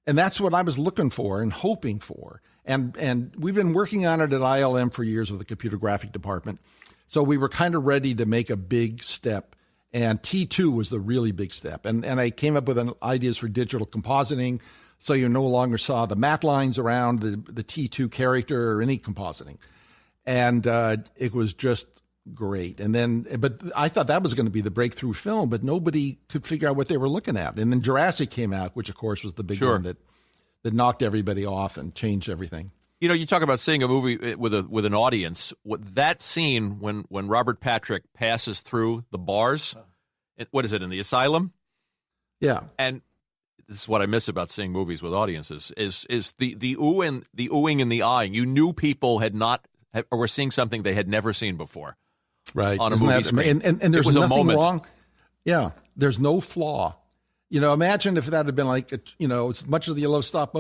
And that's what I was looking for and hoping for. And we've been working on it at ILM for years with the computer graphic department. So we were kind of ready to make a big step. And T2 was the really big step. And I came up with ideas for digital compositing, so you no longer saw the matte lines around the T2 character or any compositing. And it was just great. But I thought that was going to be the breakthrough film, but nobody could figure out what they were looking at. And then Jurassic came out, which of course was the big one that knocked everybody off and changed everything. You talk about seeing a movie with an audience. That scene when Robert Patrick passes through the bars, what is it, in the asylum? Yeah. And this is what I miss about seeing movies with audiences is the oohing and the eyeing. You knew people were seeing something they had never seen before. Right. On a movie screen. And there's nothing wrong. Yeah. There's no flaw. Imagine if that had been like, as much as you love stop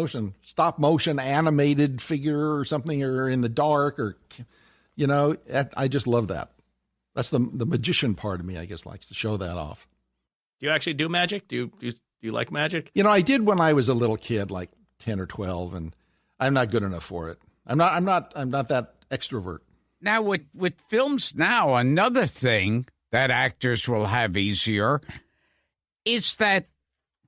motion animated figure or something, or in the dark, or, I just love that. That's the magician part of me, I guess, likes to show that off. Do you actually do magic? Do you like magic? I did when I was a little kid, like 10 or 12, and I'm not good enough for it. I'm not that extrovert. Now with films now, another thing that actors will have easier is that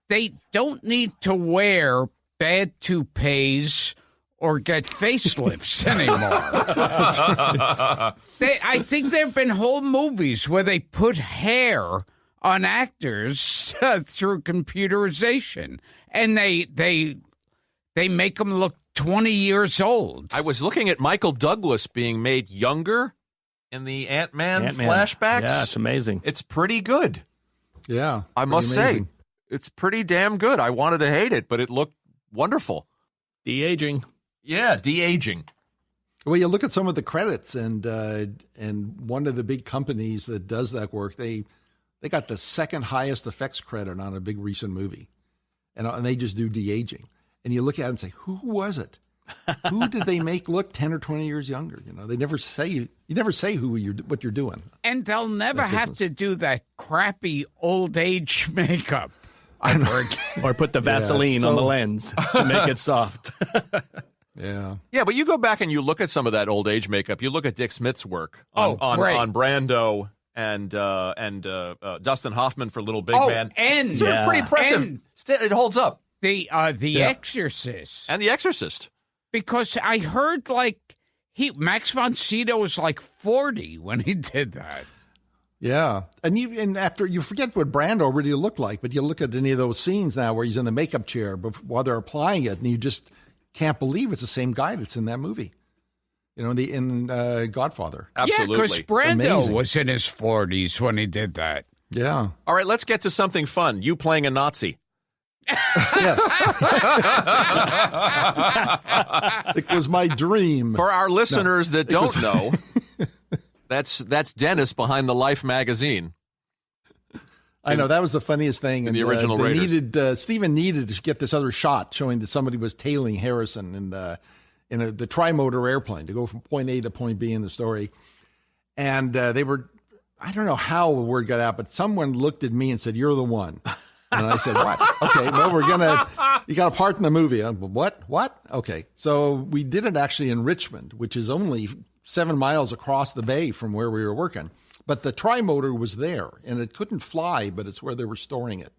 they don't need to wear bad toupees or get facelifts anymore. I think there have been whole movies where they put hair on actors through computerization, and they make them look 20 years old. I was looking at Michael Douglas being made younger in the Ant-Man flashbacks. Yeah, it's amazing. It's pretty good. Yeah. I must say, it's pretty damn good. I wanted to hate it, but it looked wonderful. De-aging. Yeah, de-aging. Well, you look at some of the credits, and one of the big companies that does that work, they got the second highest effects credit on a big recent movie, and they just do de-aging. And you look at it and say, who was it? Who did they make look 10 or 20 years younger? They never say. You never say what you're doing. And they'll never have to do that crappy old age makeup. Or put the Vaseline on the lens to make it soft. Yeah. Yeah, but you go back and you look at some of that old age makeup. You look at Dick Smith's work on Brando and Dustin Hoffman for Little Big Man. And it's pretty impressive. It holds up. The Exorcist. And The Exorcist. Because I heard Max von Sydow was like 40 when he did that. Yeah, and after you forget what Brando really looked like, but you look at any of those scenes now where he's in the makeup chair while they're applying it, and you just can't believe it's the same guy that's in that movie. In Godfather. Absolutely. Yeah, because Brando was in his 40s when he did that. Yeah. All right, let's get to something fun. You playing a Nazi. Yes. It was my dream. For our listeners that don't know, that's Dennis behind the Life magazine. I know, that was the funniest thing. In the original Raiders. Stephen needed to get this other shot showing that somebody was tailing Harrison in the tri-motor airplane to go from point A to point B in the story. And they were, I don't know how the word got out, but someone looked at me and said, "You're the one." And I said, "What?" "Okay, well, you got a part in the movie." What? Okay. So we did it actually in Richmond, which is only 7 miles across the bay from where we were working. But the tri-motor was there, and it couldn't fly, but it's where they were storing it.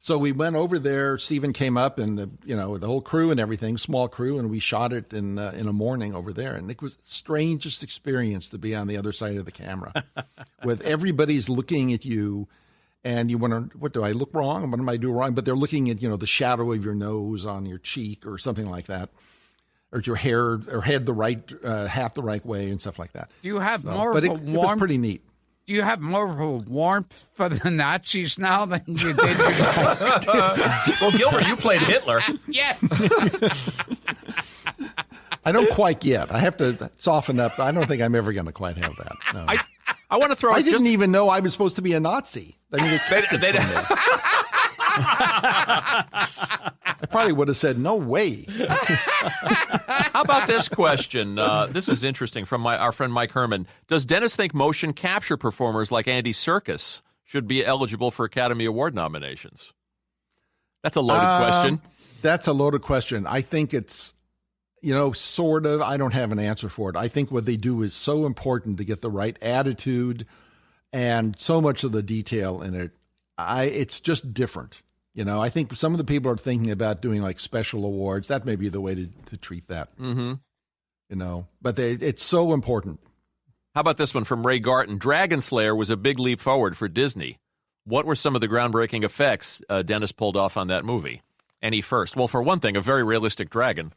So we went over there. Stephen came up, and the whole crew and everything, small crew, and we shot it in a morning over there. And it was the strangest experience to be on the other side of the camera, with everybody's looking at you, and you wonder, what do I look wrong? What am I doing wrong? But they're looking at the shadow of your nose on your cheek or something like that, or your hair or head half the right way and stuff like that. Do you have more of a warmth? It was pretty neat. Do you have more of a warmth for the Nazis now than you did? Well, Gilbert, you played Hitler. Yeah. I don't quite yet. I have to soften up. I don't think I'm ever going to quite have that. No. I want to throw. I didn't even know I was supposed to be a Nazi. I probably would have said, "No way." How about this question? This is interesting from our friend Mike Herman. Does Dennis think motion capture performers like Andy Serkis should be eligible for Academy Award nominations? That's a loaded question. That's a loaded question. I think it's, sort of. I don't have an answer for it. I think what they do is so important to get the right attitude and so much of the detail in it. It's just different. I think some of the people are thinking about doing like special awards. That may be the way to treat that. Mm-hmm. But it's so important. How about this one from Ray Garton? Dragon Slayer was a big leap forward for Disney. What were some of the groundbreaking effects Dennis pulled off on that movie? Any first? Well, for one thing, a very realistic dragon.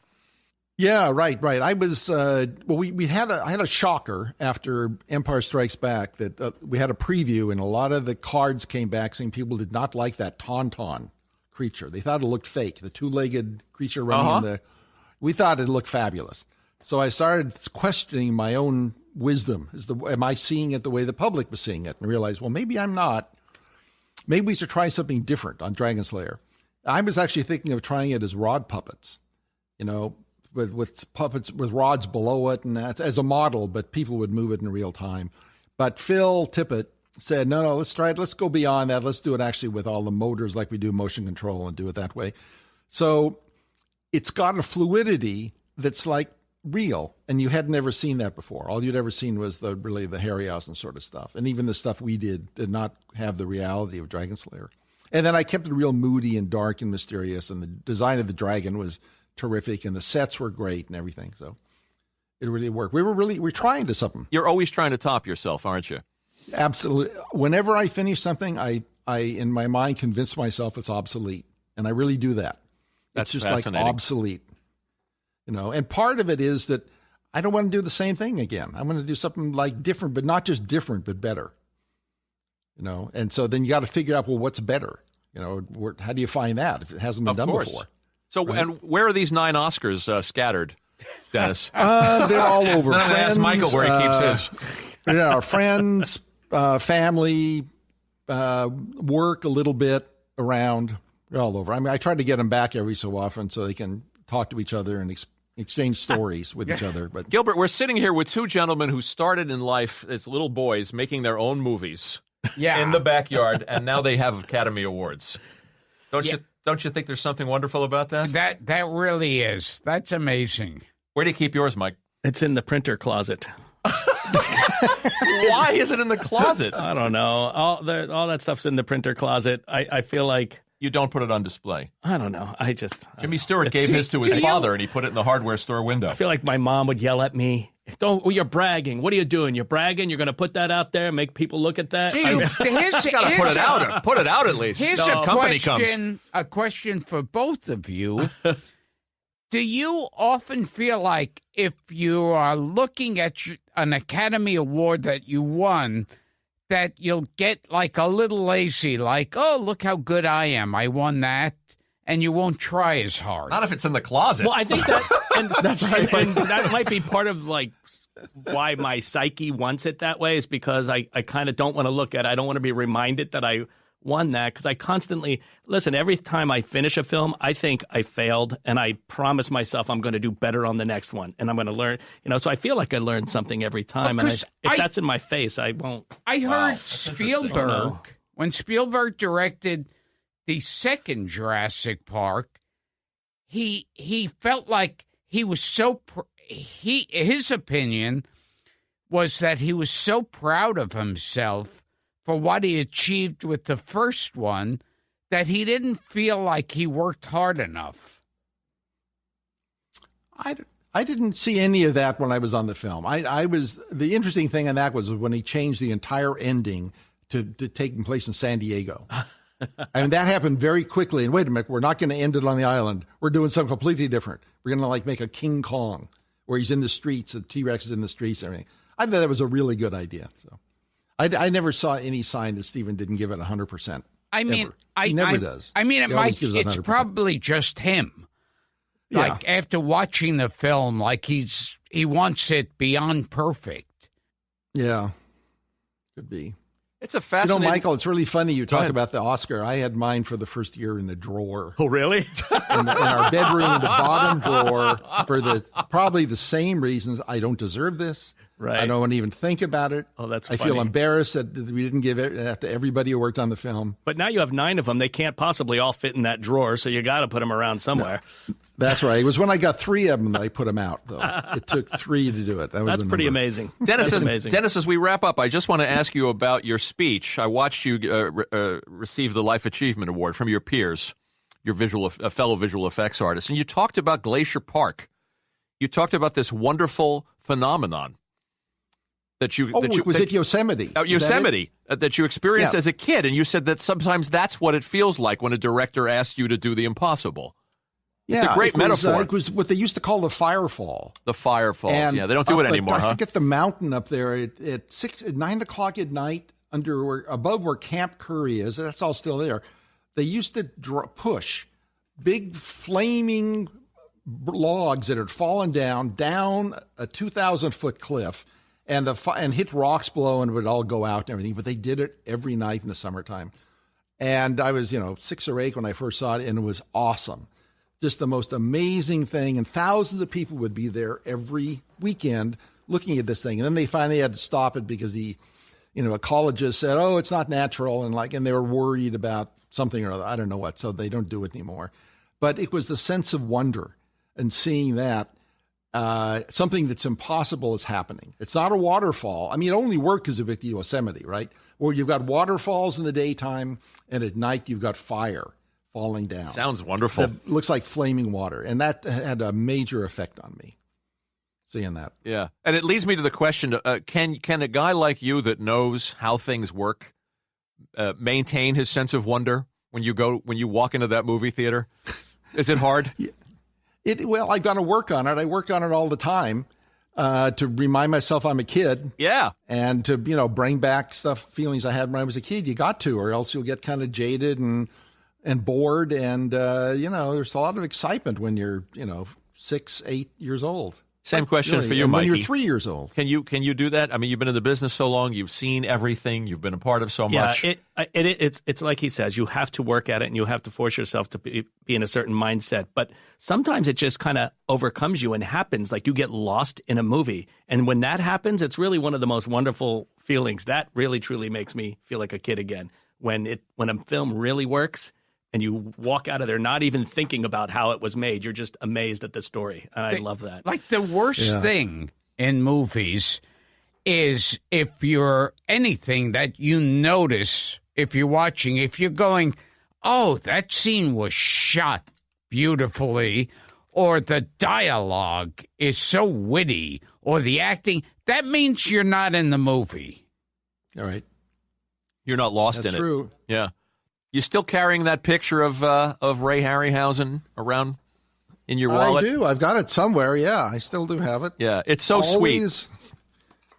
Yeah, right. I was I had a shocker after Empire Strikes Back that we had a preview, and a lot of the cards came back saying people did not like that Tauntaun creature. They thought it looked fake, the two-legged creature running we thought it looked fabulous. So I started questioning my own wisdom. Am I seeing it the way the public was seeing it? And realized, well, maybe I'm not. Maybe we should try something different on Dragon Slayer. I was actually thinking of trying it as rod puppets, with puppets with rods below it and that as a model, but people would move it in real time. But Phil Tippett said, no, let's try it. Let's go beyond that. Let's do it actually with all the motors like we do motion control and do it that way. So it's got a fluidity that's like real, and you had never seen that before. All you'd ever seen was the Harryhausen sort of stuff. And even the stuff we did not have the reality of Dragon Slayer. And then I kept it real moody and dark and mysterious, and the design of the dragon was terrific, and the sets were great and everything. So it really worked. We're trying to something. You're always trying to top yourself, aren't you? Absolutely. Whenever I finish something, I in my mind convince myself it's obsolete, and I really do that. That's it's just like obsolete, And part of it is that I don't want to do the same thing again. I want to do something like different, but not just different, but better. And so then you got to figure out, well, what's better? How do you find that if it hasn't been done before? So, right? And where are these 9 Oscars scattered, Dennis? They're all over. Ask Michael where he keeps his. Our friends, family, work a little bit around. They're all over. I mean, I try to get them back every so often so they can talk to each other and exchange stories with each other. But Gilbert, we're sitting here with 2 gentlemen who started in life as little boys making their own movies in the backyard, and now they have Academy Awards. Don't you think there's something wonderful about that? That really is. That's amazing. Where do you keep yours, Mike? It's in the printer closet. Why is it in the closet? I don't know. All that stuff's in the printer closet. I feel like... You don't put it on display. I don't know. Jimmy Stewart gave his to his father, and he put it in the hardware store window. I feel like my mom would yell at me. You're bragging. What are you doing? You're bragging? You're going to put that out there and make people look at that? You got to put it out. Put it out at least. Here's a question for both of you. Do you often feel like if you are looking at an Academy Award that you won, that you'll get like a little lazy, like, oh, look how good I am. I won that. and you won't try as hard. Not if it's in the closet. Well, I think that, and, That's right. and that might be part of like why my psyche wants it that way, is because I kind of don't want to look at it. I don't want to be reminded that I won that, because I constantly listen. Every time I finish a film, I think I failed, and I promise myself I'm going to do better on the next one, and I'm going to learn. So I feel like I learned something every time, and if that's in my face, I won't. I heard Spielberg, when Spielberg directed the second Jurassic Park, he felt like he was so his opinion was that he was so proud of himself for what he achieved with the first one that he didn't feel like he worked hard enough. I didn't see any of that when I was on the film. The interesting thing on that was when he changed the entire ending to taking place in San Diego. And that happened very quickly. And wait a minute, we're not going to end it on the island. We're doing something completely different. We're going to make a King Kong where he's in the streets, the T-Rex is in the streets and everything. I thought that was a really good idea. So I never saw any sign that Steven didn't give it 100%. I mean, he never does. I mean, it's probably just him. Yeah. Like after watching the film, like he wants it beyond perfect. Yeah, could be. It's a fascinating... Michael, it's really funny you talk about the Oscar. I had mine for the first year in the drawer. Oh, really? in our bedroom, in the bottom drawer, for probably the same reasons. I don't deserve this. Right. I don't even think about it. Oh, that's I funny. feel embarrassed that we didn't give it to everybody who worked on the film. But now you have 9 of them. They can't possibly all fit in that drawer, so you got to put them around somewhere. No, that's right. It was when I got 3 of them that I put them out, though. It took 3 to do it. That's pretty amazing. Dennis, as we wrap up, I just want to ask you about your speech. I watched you receive the Life Achievement Award from your peers, your fellow visual effects artists, and you talked about Glacier Park. You talked about this wonderful phenomenon that you at Yosemite. Yosemite that you experienced Yeah. as a kid, and you said that sometimes that's what it feels like when a director asks you to do the impossible. It's a great metaphor. It was what they used to call the firefall. The firefalls, yeah, they don't do it anymore, I huh? forget the mountain up there at 9 o'clock at night, above where Camp Curry is. That's all still there. They used to push big flaming logs that had fallen down a 2,000-foot cliff. And hit rocks below, and it would all go out and everything. But they did it every night in the summertime. And I was, 6 or 8 when I first saw it, and it was awesome. Just the most amazing thing. And thousands of people would be there every weekend looking at this thing. And then they finally had to stop it because the, ecologist said, "Oh, it's not natural," and they were worried about something or other. I don't know what. So they don't do it anymore. But it was the sense of wonder and seeing that. Something that's impossible is happening. It's not a waterfall. I mean, it only worked because of it, Yosemite, right? Where you've got waterfalls in the daytime, and at night you've got fire falling down. Sounds wonderful. It looks like flaming water, and that had a major effect on me, seeing that. Yeah, and it leads me to the question: can a guy like you that knows how things work maintain his sense of wonder when you walk into that movie theater? Is it hard? Yeah. Well, I've got to work on it. I work on it all the time to remind myself I'm a kid. Yeah. And to, bring back feelings I had when I was a kid. You got to, or else you'll get kind of jaded and bored. And, there's a lot of excitement when you're, 6, 8 years old. Same question really. For you, and Mikey. When you're 3 years old. Can you do that? I mean, you've been in the business so long, you've seen everything, you've been a part of so much. It's like he says, you have to work at it and you have to force yourself to be in a certain mindset. But sometimes it just kind of overcomes you and happens, like you get lost in a movie. And when that happens, it's really one of the most wonderful feelings. That really, truly makes me feel like a kid again. When a film really works, and you walk out of there not even thinking about how it was made. You're just amazed at the story. And I love that. Like the worst thing in movies is if you're anything that you notice, if you're watching, if you're going, "Oh, that scene was shot beautifully," or the dialogue is so witty, or the acting, that means you're not in the movie. All right. You're not lost in it. That's true. Yeah. You still carrying that picture of Ray Harryhausen around in your wallet? I do. I've got it somewhere. Yeah, I still do have it. Yeah, it's so sweet. It's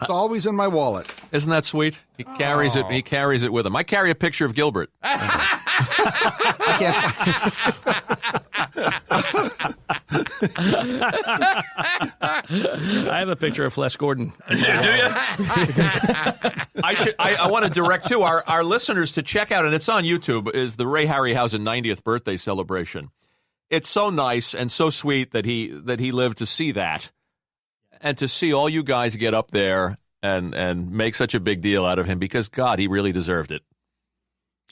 always in my wallet. Isn't that sweet? He carries it. He carries it with him. I carry a picture of Gilbert. I have a picture of Flesh Gordon. Do you? I want to direct to our listeners to check out, and it's on YouTube, is the Ray Harryhausen 90th birthday celebration. It's so nice and so sweet that he lived to see that, and to see all you guys get up there and make such a big deal out of him, because God, he really deserved it.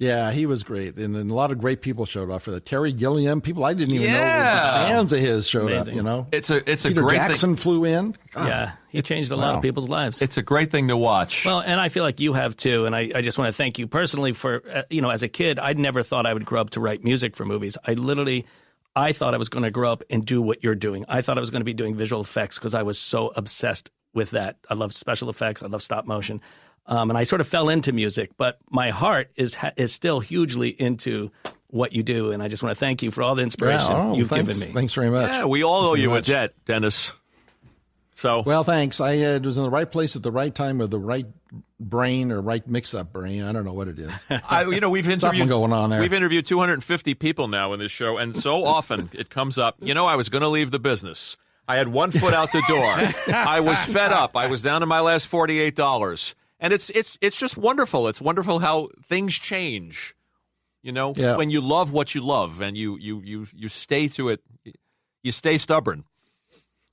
Yeah, he was great, and a lot of great people showed up for that. Terry Gilliam, people I didn't even know were fans of his showed up. You know, it's a Peter great Jackson flew in. God. Yeah, he changed a lot of people's lives. It's a great thing to watch. Well, and I feel like you have too, and I just want to thank you personally for as a kid, I never thought I would grow up to write music for movies. I thought I was going to grow up and do what you're doing. I thought I was going to be doing visual effects because I was so obsessed with that. I love special effects. I love stop motion. And I sort of fell into music, but my heart is still hugely into what you do. And I just want to thank you for all the inspiration you've given me. Thanks very much. Yeah, we all owe you a debt, Dennis. So well, thanks. I was in the right place at the right time with the right brain or right mix-up brain. I don't know what it is. We've something going on there. We've interviewed 250 people now in this show, and so often it comes up. I was going to leave the business. I had one foot out the door. I was fed up. I was down to my last $48. And it's just wonderful. It's wonderful how things change, when you love what you love and you stay to it, you stay stubborn.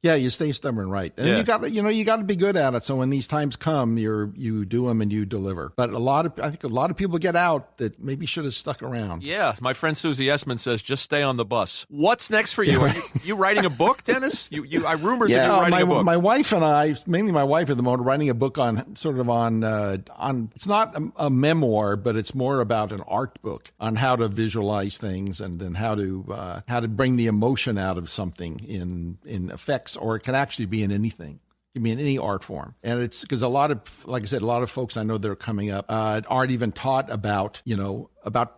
Yeah, you stay stubborn, right? And you got to be good at it. So when these times come, you do them and you deliver. But I think a lot of people get out that maybe should have stuck around. Yeah, my friend Susie Essman says, just stay on the bus. What's next for you? Are you writing a book, Dennis? I rumors that you're writing a book. My wife and I, mainly my wife at the moment, writing a book on it's not a memoir, but it's more about an art book on how to visualize things and how to bring the emotion out of something in effects. Or it can actually be in anything. It can be in any art form. And it's because like I said, a lot of folks I know that are coming up aren't even taught about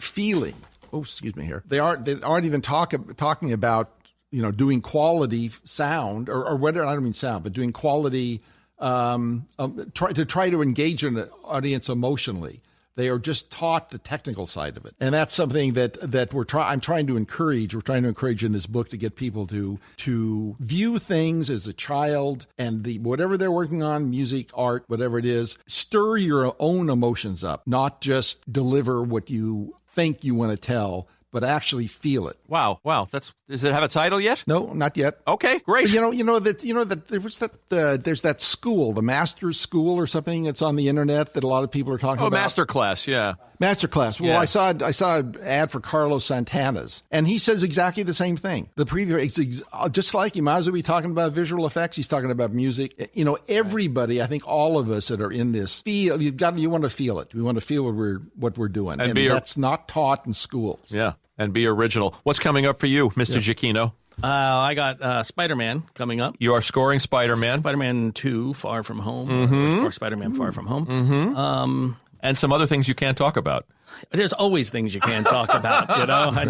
feeling. Oh, excuse me here. They aren't even talking about, doing quality sound or whether, I don't mean sound, but doing quality, try to engage an audience emotionally. They are just taught the technical side of it. And that's something that I'm trying to encourage. We're trying to encourage in this book to get people to view things as a child and whatever they're working on, music, art, whatever it is, stir your own emotions up, not just deliver what you think you want to tell, but actually feel it. Wow. Does it have a title yet? No, not yet. Okay, great. But there's that school, the Master's School or something that's on the internet that a lot of people are talking about. Masterclass, yeah. Masterclass. Well, yeah. I saw an ad for Carlos Santana's, and he says exactly the same thing. The preview, just like he might as well be talking about visual effects. He's talking about music. Everybody, I think all of us that are in this feel. You want to feel it. We want to feel what we're doing, and that's not taught in schools. Yeah, and be original. What's coming up for you, Mr. Giacchino? I got Spider-Man coming up. You are scoring Spider-Man. Spider-Man 2, Far From Home. Mm-hmm. Or Spider-Man Far From Home. Mm-hmm. And some other things you can't talk about. There's always things you can't talk about,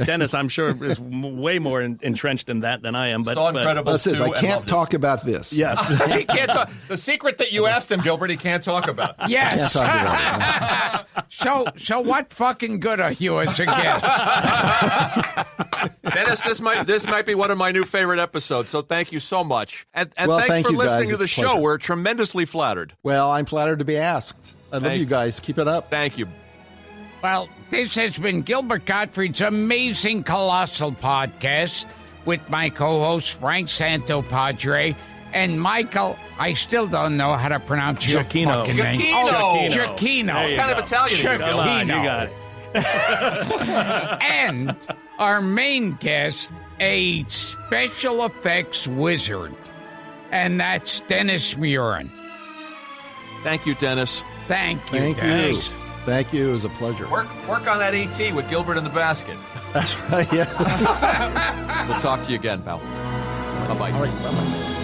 Dennis, I'm sure, is way more entrenched in that than I am. But Saw Incredibles 2. I can't talk about this. Yes. He can't talk. The secret that you asked him, Gilbert, he can't talk about. Yes. Can't talk about it. So what fucking good are you as a guest? Dennis, this might be one of my new favorite episodes, so thank you so much. And well, thanks for listening to the It's show. pleasure. We're tremendously flattered. Well, I'm flattered to be asked. I love you guys. Keep it up. Thank you. Well, this has been Gilbert Gottfried's amazing Colossal podcast with my co-host Frank Santopadre and Michael. I still don't know how to pronounce your Giacchino. fucking name. Giacchino. Giacchino. What kind of Italian are you? Come on, you got it. And our main guest, a special effects wizard, and that's Dennis Murin. Thank you, Dennis. Thank you. Thank you. It was a pleasure. Work on that ET with Gilbert in the basket. That's right. Yeah. We'll talk to you again, pal. Bye-bye. All right. Bye-bye.